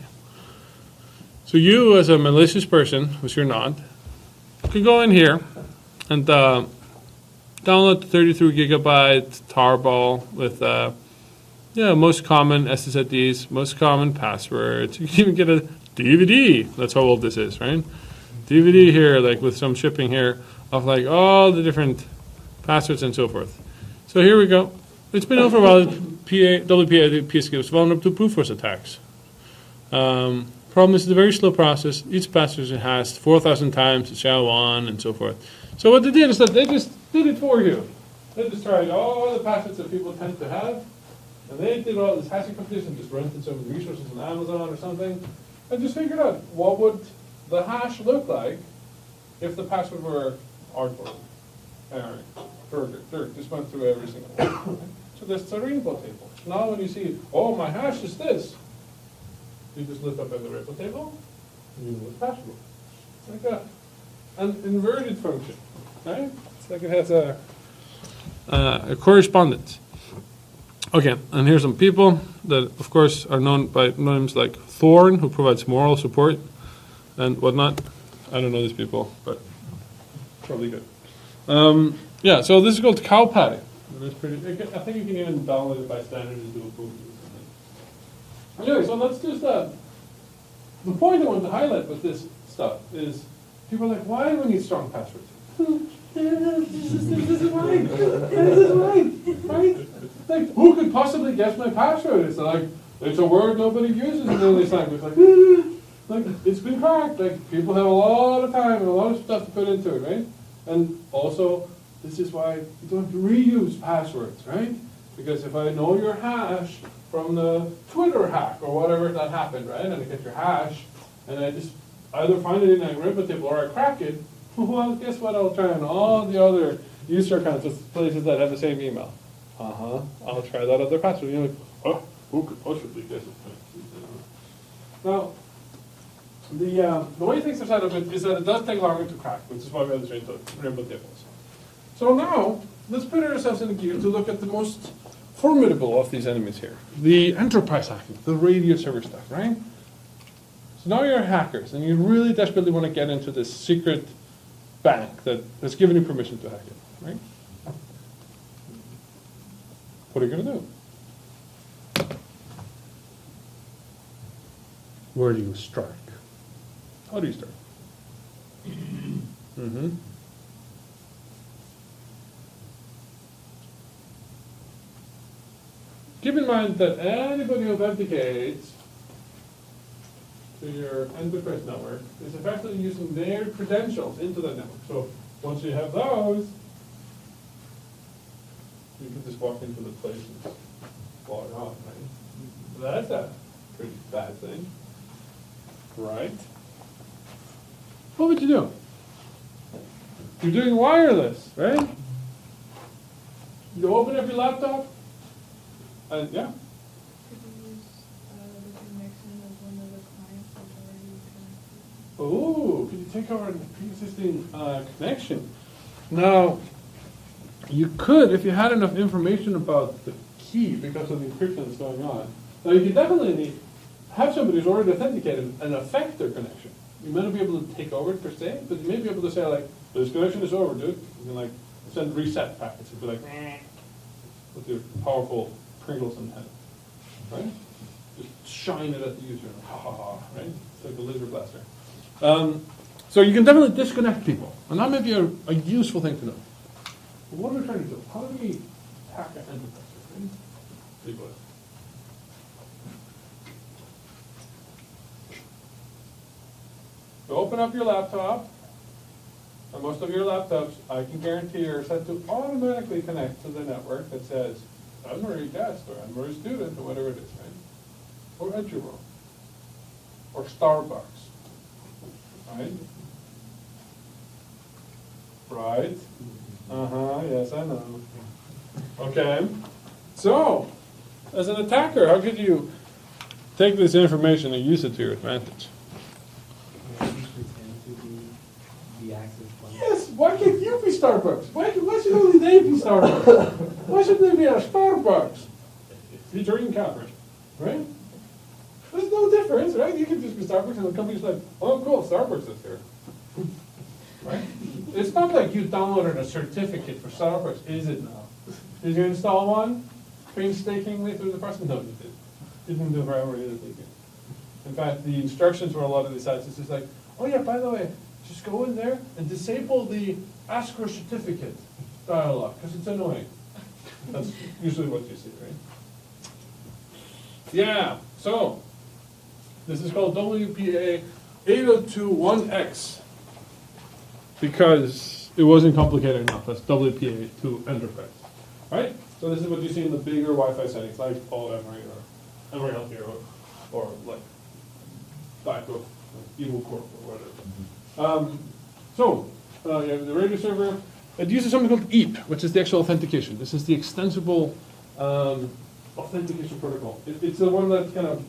So you, as a malicious person, which you're not, could go in here and download the 33 gigabyte tarball with most common SSIDs, most common passwords. You can even get a DVD. That's how old this is, right? DVD here, like with some shipping here of like all the different passwords and so forth. So here we go. It's been over a while. WPA PSK was vulnerable to brute force attacks. Problem is, it's a very slow process. Each password is hashed 4,000 times to SHA-1 and so forth. So what they did is that they just did it for you. They just tried all the passwords that people tend to have, and they did all this hashing competition, just rented some resources on Amazon or something, and just figured out what would the hash look like if the password were hardcore. All right, Dirk just went through every single one. So that's the repo table. Now when you see, oh, my hash is this, you just look up in the repo table, and you look password. It's like an inverted function, right? It's like it has a correspondence. Okay, and here's some people that, of course, are known by names like Thorn, who provides moral support and whatnot. I don't know these people, but probably good. Yeah, so this is called cow patty. And it's pretty. I think you can even download it by standard and do a proof. Anyway, so let's just the point I want to highlight with this stuff is people are like, why do we need strong passwords? This is mine. This is mine, right? Like, who could possibly guess my password? It's like, it's a word nobody uses in English language. Like, it's been cracked. Like, people have a lot of time and a lot of stuff to put into it, right? And also, this is why you don't reuse passwords, right? Because if I know your hash from the Twitter hack or whatever that happened, right? And I get your hash, and I just either find it in a repo table or I crack it, well, guess what? I'll try on all the other user accounts with places that have the same email. I'll try that other password. You're like, oh, who could possibly guess it? Now, the way things are set up is that it does take longer to crack, which is why we have these rainbow tables. So now, let's put ourselves in a gear to look at the most formidable of these enemies here. The enterprise hacking, the radio server stuff, right? So now you're hackers, and you really desperately want to get into this secret bank that's given you permission to hack it, right? What are you going to do? Where do you strike? How do you start? Keep in mind that anybody who authenticates to your enterprise network is effectively using their credentials into that network. So once you have those, you can just walk into the place and log on, right? So that's a pretty bad thing, right? What would you do? You're doing wireless, right? You open up your laptop, and yeah. Could you use the connection of one of the clients that's already connected? Oh, could you take over an pre-existing connection? Now, you could if you had enough information about the key because of the encryption that's going on. Now, you could definitely have somebody who's already authenticated and affect their connection. You may not be able to take over it per se, but you may be able to say, like, this connection is over, dude. You can, like, send reset packets. It'd be like, with your powerful Pringles in the head, right? Just shine it at the user, ha ha ha, right? It's like a laser blaster. So you can definitely disconnect people, and that may be a useful thing to know. But what are we trying to do? How do we hack an enterprise, right? People. So open up your laptop, and most of your laptops, I can guarantee, are set to automatically connect to the network that says Emory guest or Emory student or whatever it is, right? Or EduRoam, or Starbucks, right? Right? Yes, I know. Okay. So, as an attacker, how could you take this information and use it to your advantage? Yes, why can't you be Starbucks? Why should only they be Starbucks? Why should they be a Starbucks? Featuring Catherine, right? There's no difference, right? You can just be Starbucks and the company's like, oh cool, Starbucks is here. Right? It's not like you downloaded a certificate for Starbucks, is it now? Did you install one painstakingly through the process? No, you did. Didn't do forever either, did you? In fact, the instructions for a lot of these sites is just like, oh yeah, by the way, just go in there and disable the ask for certificate dialog, because it's annoying. That's usually what you see, right? Yeah, so this is called WPA 8021X because it wasn't complicated enough. That's WPA to enterprise, right? So this is what you see in the bigger Wi-Fi settings, like all Emory or Emory Healthcare or like Backhoe, Evil Corp or whatever. You have the radio server. It uses something called EAP, which is the actual authentication. This is the extensible authentication protocol. It's the one that kind of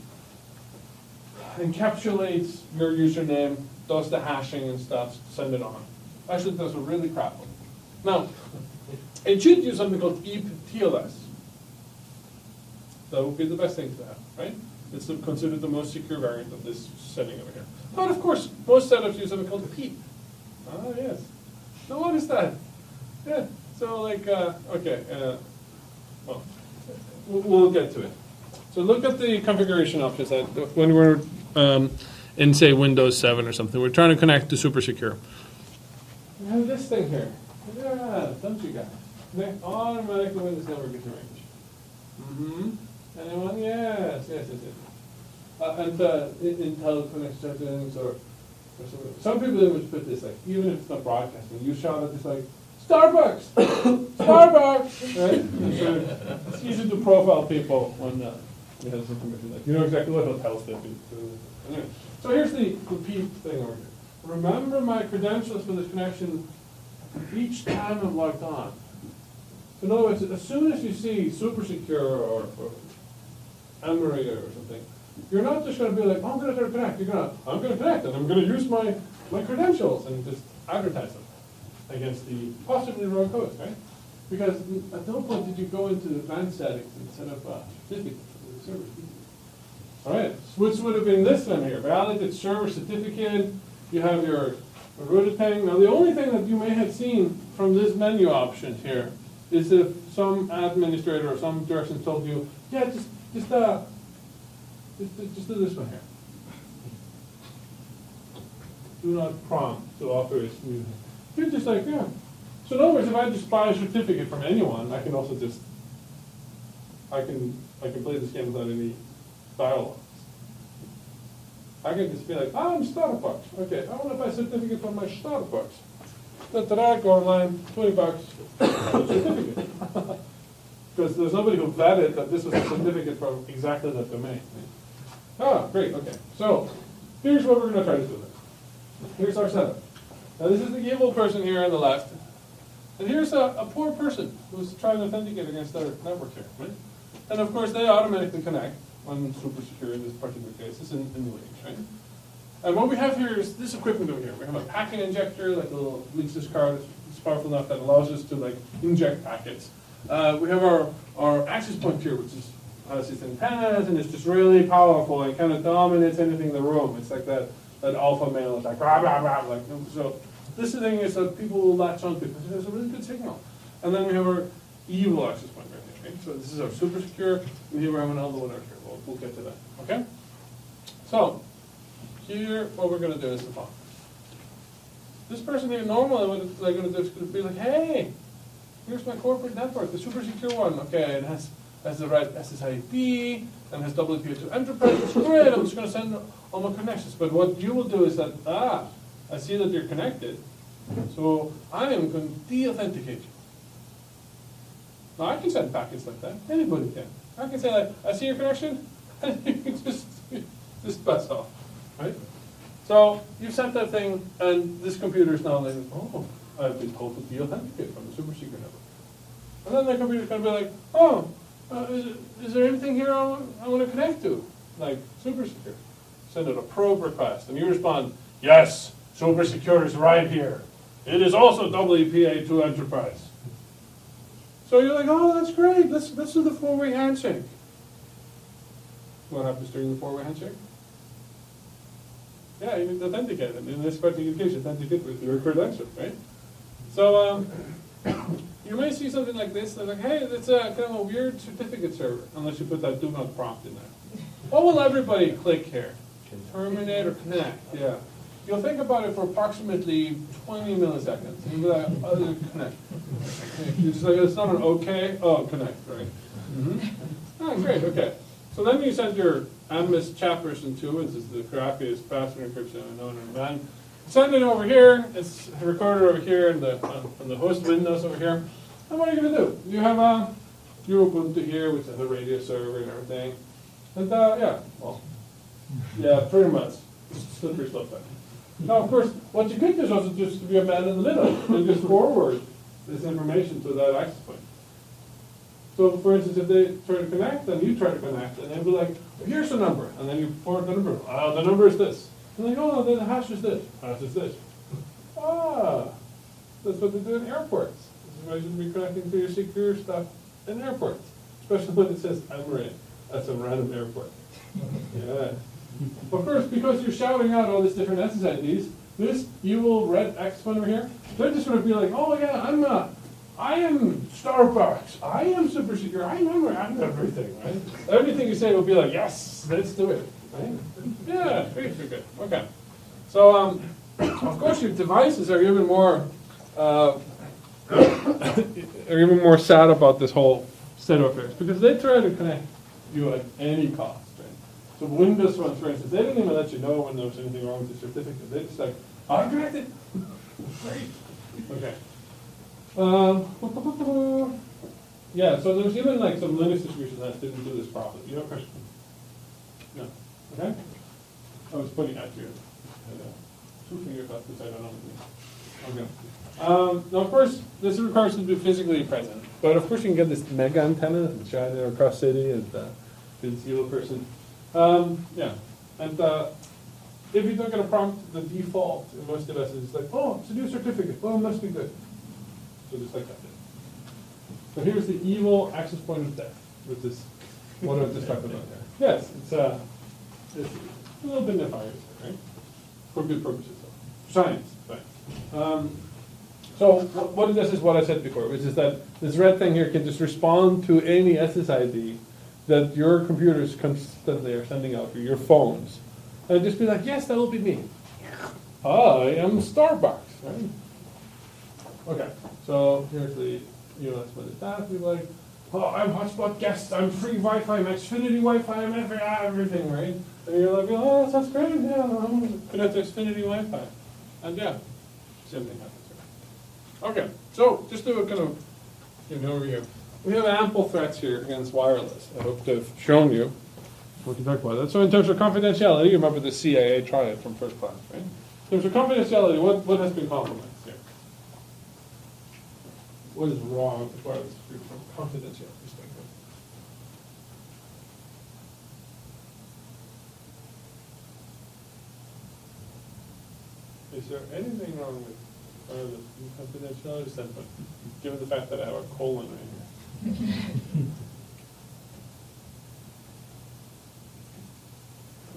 encapsulates your username, does the hashing and stuff, send it on. Actually, does a really crap one. Now, it should use something called TLS. That would be the best thing to have, right? It's considered the most secure variant of this setting over here. But of course, most setups use something called PEEP. Ah, yes. Now what is that? Yeah, so like, okay, well, we'll get to it. So look at the configuration options that when we're in, say, Windows 7 or something, we're trying to connect to super secure. We have this thing here. Yeah, don't you guys? They automatically when this network is arranged. Mm-hmm. Anyone? Yes. And Intel connects settings or some people would put this like, even if it's not broadcasting, you shout at this like, Starbucks! Starbucks! Right? So it's easy to profile people when we have this information. Like, you know exactly what hotels they do. Anyway, so here's the PEEP thing over here. Remember my credentials for this connection each time I'm logged on. So in other words, as soon as you see super secure or Emory or something, you're not just going to be like, oh, I'm going to connect. You're going to, I'm going to connect, and I'm going to use my credentials and just advertise them against the possibly wrong code, right? Because at no point did you go into advanced settings and set up a certificate for the server. All right, which would have been this one here, validated server certificate. You have your rooted thing. Now, the only thing that you may have seen from this menu option here is if some administrator or some person told you, yeah, just do this one here. Do not prompt to authorize music. You're just like, yeah. So in other words, if I just buy a certificate from anyone, I can also just, I can play this game without any dialogues. I can just be like, I'm Starbucks. Okay, I want to buy a certificate from my Starbucks. Go online, $20, certificate. Because there's nobody who vetted that this was a certificate from exactly that domain. Ah, great, okay. So, here's what we're going to try to do then. Here's our setup. Now this is the evil person here on the left. And here's a poor person who's trying to authenticate against their network here, right? And of course they automatically connect on super secure in this particular case. This is in the range, right? And what we have here is this equipment over here. We have a packet injector, like a little Linksys card. It's powerful enough that allows us to like inject packets. We have our access point here, which is has its antennas, and it's just really powerful and kind of dominates anything in the room. It's like that alpha male is like rah rah rah, like so. This thing is that people will latch onto because it has a really good signal. And then we have our evil access point right here. Right? So this is our super secure, and here we have another one over here. We'll get to that. Okay. So here, what we're going to do is the following. This person here normally what they're going to do is going to be like, hey, here's my corporate network, the super secure one. Okay, it has the right SSID and has WPA2 enterprise. It's great. I'm just going to send all my connections. But what you will do is that, I see that you're connected, so I am going to de-authenticate you. Now I can send packets like that. Anybody can. I can say like, I see your connection, and you can just bust off, right? So you sent that thing, and this computer is now like, oh, I've been told to de-authenticate from the super secret network. And then the computer's going to be like, oh, is there anything here I want to connect to? Like super secure. Send it a probe request, and you respond, yes, super secure is right here. It is also WPA2 enterprise. So you're like, oh, that's great. Let's do the four-way handshake. What happens during the four-way handshake? Yeah, you need to authenticate it. In this particular case, authenticate with your credentials, right? So you may see something like this. They're like, hey, that's kind of a weird certificate server, unless you put that do not prompt in there. What will everybody click here? Terminate or connect, yeah. You'll think about it for approximately 20 milliseconds. And you'll be like, oh, connect. You're just like, it's not an okay, oh, connect, right? Mm-hmm. Oh, great, okay. So then you send your Admis chat version 2, which is the crappiest password encryption I know in man. Send it over here, it's recorded over here in the host windows over here. And what are you going to do? You have your Ubuntu here, which has a radio server and everything. And yeah, pretty much. Slippery slope there. Now, of course, what you could do is also just to be a man in the middle and just forward this information to that access point. So for instance, if they try to connect, then you try to connect, and they'll be like, well, here's the number, and then you forward the number. The number is this. And they go, oh, no, the hash is this. Hash is this. That's what they do in airports. This is why you should be connecting to your secure stuff in airports, especially when it says Emory. That's a random airport. Yeah. Of course, because you're shouting out all these different SSIDs, this evil red X one over here, they're just going to be like, oh yeah, I am Starbucks, I am super secure, I'm everything, right? Everything you say will be like, yes, let's do it, right? Yeah, very good. Okay. So, of course, your devices are even more sad about this whole set of affairs because they try to connect you at any cost. So Windows ones, for instance, they didn't even let you know when there was anything wrong with the certificate. They just like, I'm connected. Great. Okay. Yeah, so there's even like some Linux distributions that didn't do this properly. You have a question? No. Okay? I was pointing at you. Two fingers up, which I don't know. Okay. Now, of course, this requires you to be physically present. But of course, you can get this mega antenna and shine it across city and this evil person. Yeah, and if you don't get a prompt, the default in most devices is like, oh, it's a new certificate. Well, it must be good. So just like that. So here's the evil access point of death, which is what I was just talking about there. Yes, it's a little bit nefarious, right? For good purposes, though. Science, right? So what is this is what I said before, which is that this red thing here can just respond to any SSID that your computers constantly are sending out, or your phones. And just be like, yes, that will be me. I am Starbucks, right? Okay, so here's the that's what it's at. Be like, oh, I'm hotspot guest, I'm free Wi-Fi, I'm Xfinity Wi-Fi, I'm everything, right? And you're like, oh, that sounds great, yeah, I'm connected to Xfinity Wi-Fi. And yeah, same thing happens, right? Okay, so just to kind of get an overview. We have ample threats here against wireless. I hope to have shown you. We can talk about that. So in terms of confidentiality, you remember the CIA tried it from first class, right? In terms of confidentiality, what has been compromised here? What is wrong with wireless security from a confidentiality perspective? Is there anything wrong with wireless from a confidentiality standpoint, given the fact that I have a colon right here?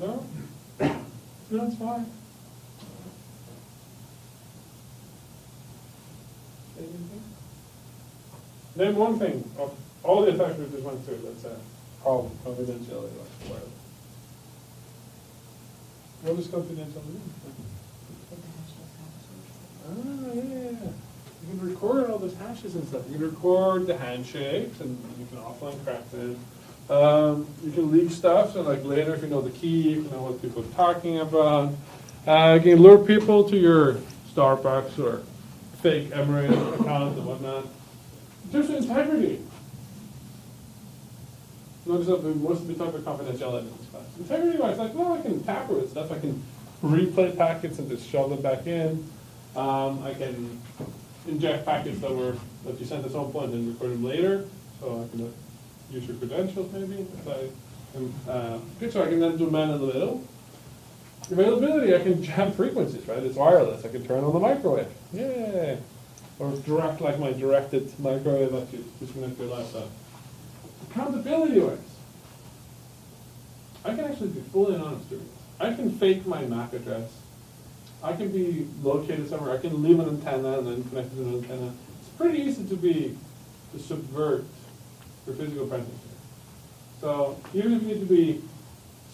No? No, it's fine. Anything? Name one thing of all the effects we just went through that's a problem, confidentiality of wireless. What does confidentiality mean? Yeah. You can record all those hashes and stuff. You can record the handshakes, and you can offline crack them. You can leak stuff, so like later, if you know the key, you can know what people are talking about. You can lure people to your Starbucks or fake Emory account and whatnot. In terms of integrity, notice that most of the talk about confidentiality in this class. Integrity-wise, like, well, I can tamper with stuff. I can replay packets and just shove them back in. I can inject packets that you sent at some point and then record them later. So I can use your credentials maybe. If so I can then do man in the middle. Availability, I can jam frequencies, right? It's wireless. I can turn on the microwave. Yay! Or direct, like my directed microwave that you disconnect your laptop. Accountability-wise, I can actually be fully honest with you. I can fake my MAC address. I can be located somewhere. I can leave an antenna and then connect it to an antenna. It's pretty easy to subvert your physical presence here. So even if you need to be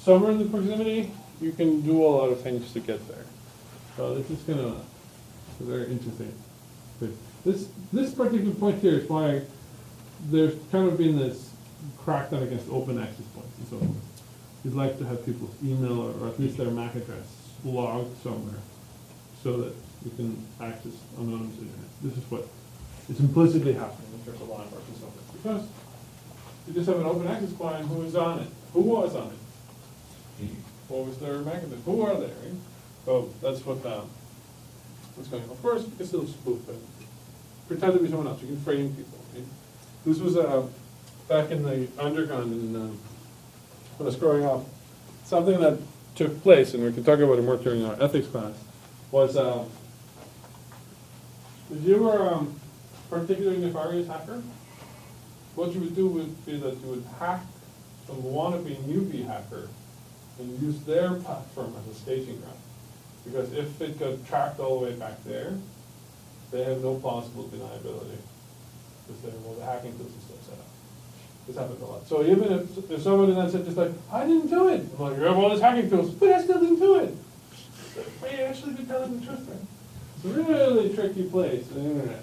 somewhere in the proximity, you can do a lot of things to get there. So this is kind of a very interesting thing. This particular point here is why there's kind of been this crackdown against open access points and so forth. You'd like to have people's email or at least their MAC address logged somewhere so that you can access anonymous internet. This is what is implicitly happening in terms of law enforcement and so forth. Because you just have an open access client who is on it. Who was on it? What was their MAC address? Who are they, right? So that's what's going on. Of course, you can still spoof it. Pretend to be someone else. You can frame people. Right? This was back in the underground, and when I was growing up, something that took place, and we can talk about it more during our ethics class, was if you were a particularly nefarious hacker, what you would do would be that you would hack some wannabe newbie hacker and use their platform as a staging ground. Because if it got tracked all the way back there, they have no plausible deniability. Because they well, the hacking tools are still set up. This happens a lot. So even if somebody then said just like, I didn't do it, I'm like, you have all these hacking tools, but I still didn't do it. May you actually be telling the truth there? It's a really tricky place, the internet.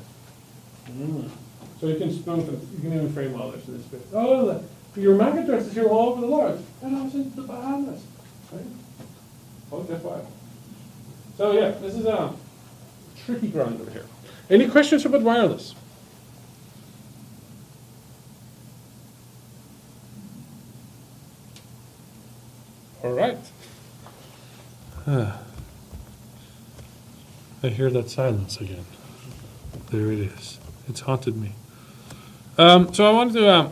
So you can spoof it, you can even frame all this in this space. Oh, your MAC address is here all over the Lord. And I was in the Bahamas. Right? Oh, guess what? So yeah, this is a tricky ground over here. Any questions about wireless? All right. I hear that silence again. There it is. It's haunted me. So I wanted to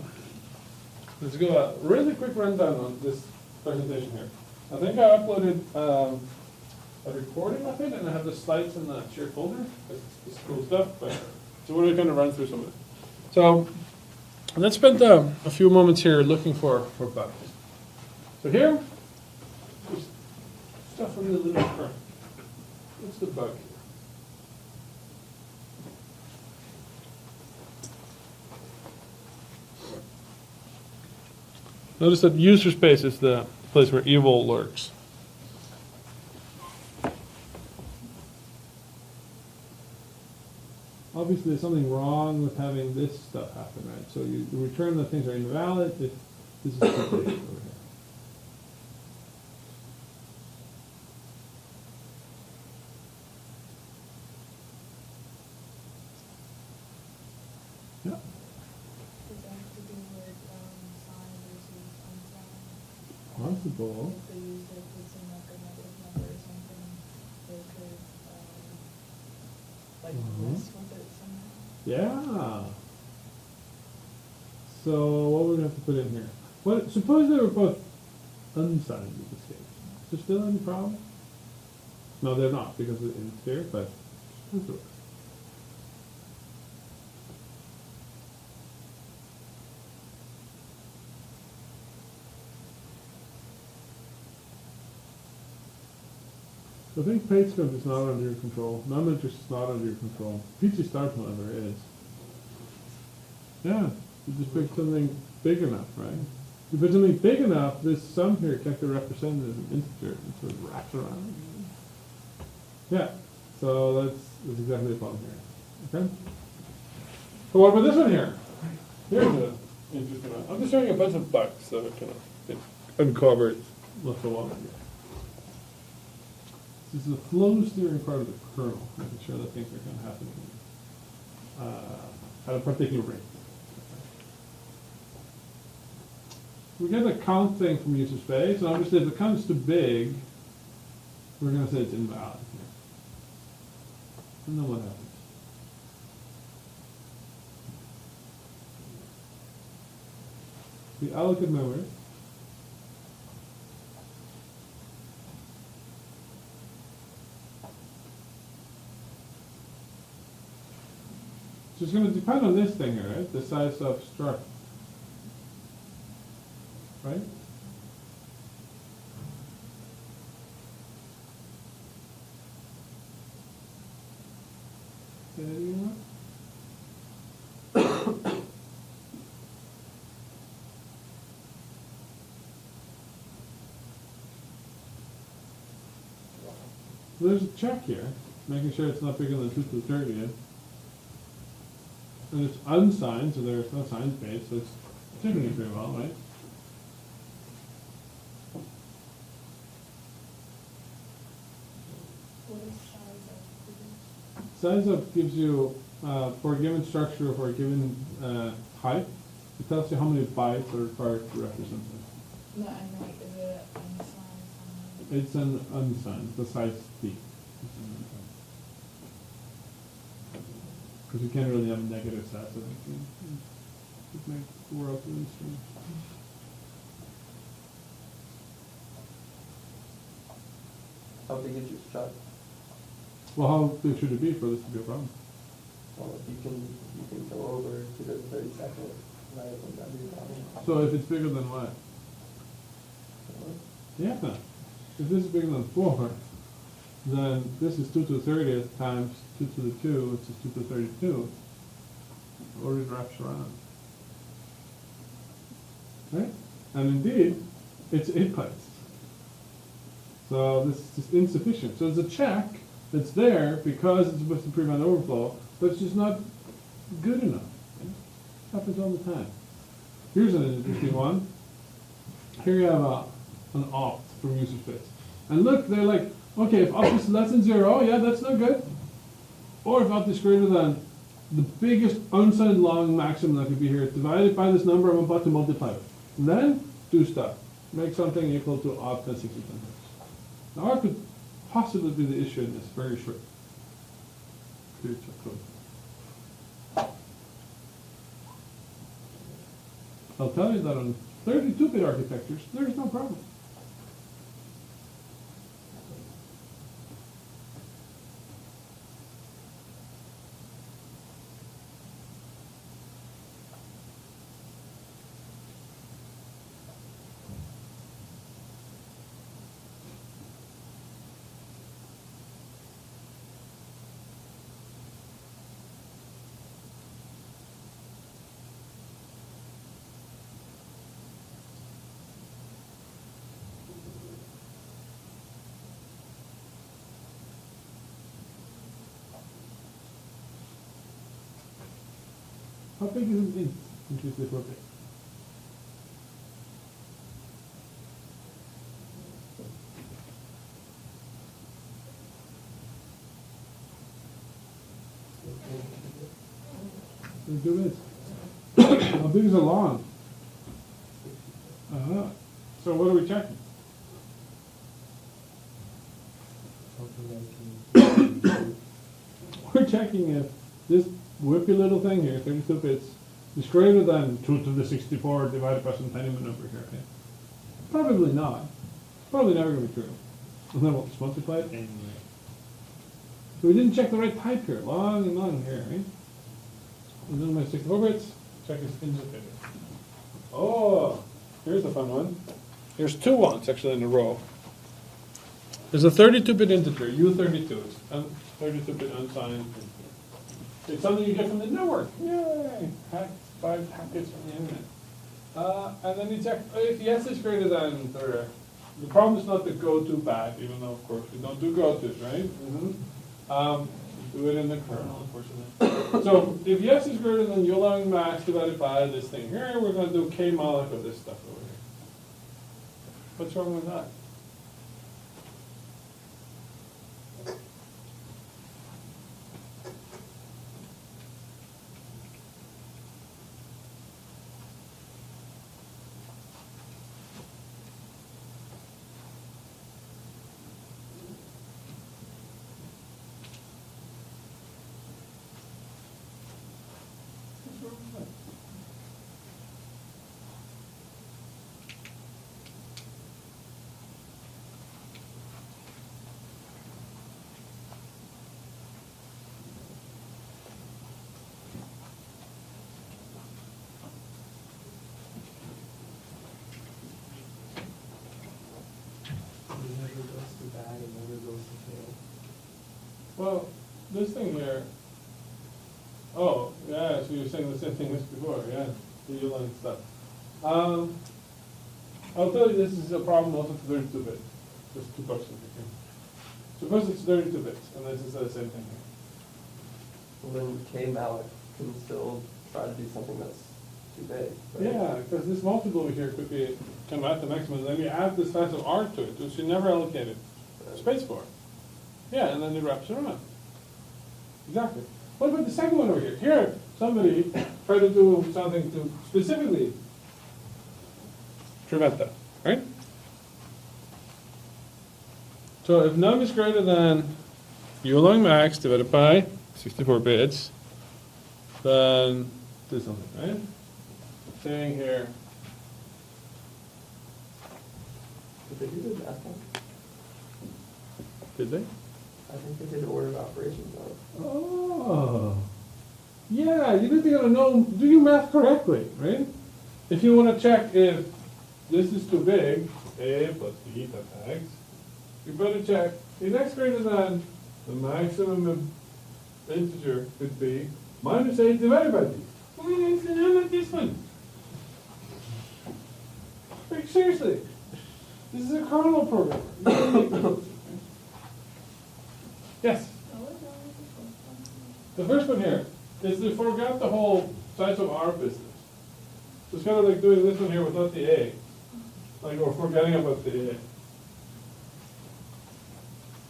let's do a really quick rundown on this presentation here. I think I uploaded a recording of it, and I have the slides in the shared folder. It's cool stuff, but so we're going to run through some of it. So let's spend a few moments here looking for bugs. So here, there's stuff from the little kernel. What's the bug here? Notice that user space is the place where evil lurks. Obviously, there's something wrong with having this stuff happen, right? So you return that things are invalid if this is the case over here. Yeah. Does that have to do with signed versus unsigned? Possible. If the user puts in like a negative number or something, they could like mess with it somehow. Yeah. So what we're going to have to put in here? What? Suppose they were both unsigned in this case. Is there still any problem? No, they're not because it's here, but let's do it. So I think page scope is not under your control. Non-interest is not under your control. PC start, however, is. Yeah, you just pick something big enough, right? You put something big enough, this sum here can be represented as an integer and sort of wraps around. Yeah, so that's exactly the problem here. Okay? So what about this one here? Here's an interesting one. I'm just showing you a bunch of bugs that are kind of uncovered left a while ago. This is the flow steering part of the kernel, making sure that things are going to happen at a particular rate. We get the count thing from user space, and obviously if the count is too big, we're going to say it's invalid here. And then what happens? We allocate memory. So it's going to depend on this thing here, right? The size of struct. Right? Say that again, what? There's a check here, making sure it's not bigger than 2 to the 30th. And it's unsigned, so there's no signed space, so it's typically very well, right? What is size of? Size up gives you, for a given structure, for a given height, it tells you how many bytes are required to represent it. No, I know, is it unsigned? It's an unsigned, the size B. Because you can't really have negative size of anything. Just make the world really strange. How big is your shot? Well, how big should it be for this to be a problem? Well, if you can go over to the 32nd, right, then that'd be a problem. So if it's bigger than what? Yeah, if this is bigger than 4, then this is 2 to the 30th times 2 to the 2, which is 2 to the 32, or it wraps around. Right? And indeed, it's 8 bytes. So this is just insufficient. So it's a check that's there because it's supposed to prevent overflow, but it's just not good enough. Right? Happens all the time. Here's an interesting one. Here you have an opt from user space. And look, they're like, okay, if opt is less than 0, yeah, that's not good. Or if opt is greater than the biggest unsigned long maximum that could be here, divided by this number I'm about to multiply it. And then do stuff. Make something equal to opt and 60 times. Now, what could possibly be the issue in this? Very short. Clear check code. I'll tell you that on 32-bit architectures, there's no problem. How big is an int in 64-bit? Let's do this. How big is a long? So what are we checking? We're checking if this whippy little thing here, 32 bits, is greater than 2 to the 64 divided by some tiny number here, right? Probably not. Probably never going to be true. And then we'll just multiply it anyway. So we didn't check the right type here, long and long here, right? And then my 64 bits, check is insufficient. Oh, here's the fun one. Here's 2 ones actually in a row. There's a 32-bit integer, U32. It's 32-bit unsigned. It's something you get from the network. Yay! 5 packets from the internet. And then you check if yes is greater than, the problem is not the go-to bad, even though, of course, we don't do go-tos, right? Do it in the kernel, unfortunately. So if yes is greater than you allowing max divided by this thing here, we're going to do k-malloc of this stuff over here. What's wrong with that? Well, this thing here, oh, yeah, so you're saying the same thing as before, yeah, the U-line stuff. I'll tell you this is a problem also for 32-bit. There's 2 questions here. Suppose it's 32 bits, and this is the same thing here. Well, then k-malloc can still try to do something that's too big, right? Yeah, because this multiple over here could be come out the maximum, and then you add this size of R to it, which you never allocated space for. Yeah, and then it wraps around. Exactly. What about the second one over here? Here, somebody tried to do something to specifically prevent that, right? So if num is greater than u along max divided by 64 bits, then do something, right? saying here, Did they do the math one? did they? I think they did the order of operations on it. Oh, yeah, you need to gotta know, do your math correctly, right? If you wanna check if this is too big, A plus B times X, you better check, is X greater than the maximum of integer could be minus 8 divided by B. How about this one? Like, seriously, this is a kernel program. You can't make this. Yes? The first one here is to forget the whole size of our business. So it's kind of like doing this one here without the A, like, or forgetting about the A.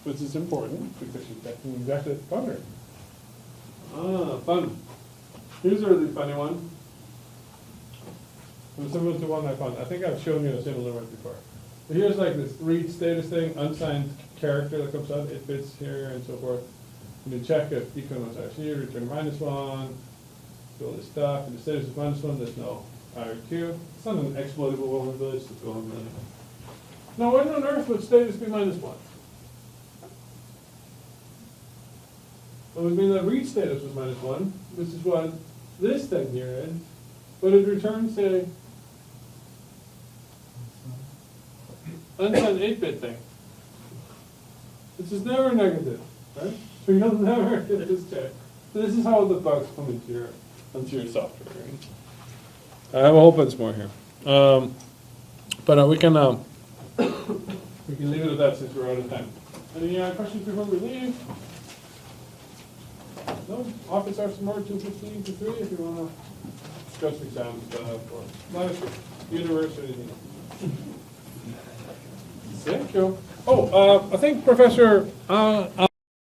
Which is important because you're checking exactly the counter. Ah, fun. Here's a really funny one. It's similar to one I found. I think I've shown you a similar one before. But here's like this read status thing, unsigned character that comes out, it fits here and so forth. And you check if equal was actually return -1, do all this stuff, and the status is -1, there's no IRQ. It's not an exploitable vulnerability, it's just a vulnerability. Now, when on earth would status be -1? It would mean that read status was -1, which is what this thing here is, but it returns a unsigned 8-bit thing. This is never negative, right? So you'll never get this check. So this is how the bugs come into your software, right? I have a whole bunch more here. But we can leave it at that since we're out of time. Any questions before we leave? No? Office hours tomorrow, 2:15 to 3, if you want to discuss exam stuff or last university. Thank you. Oh, I think Professor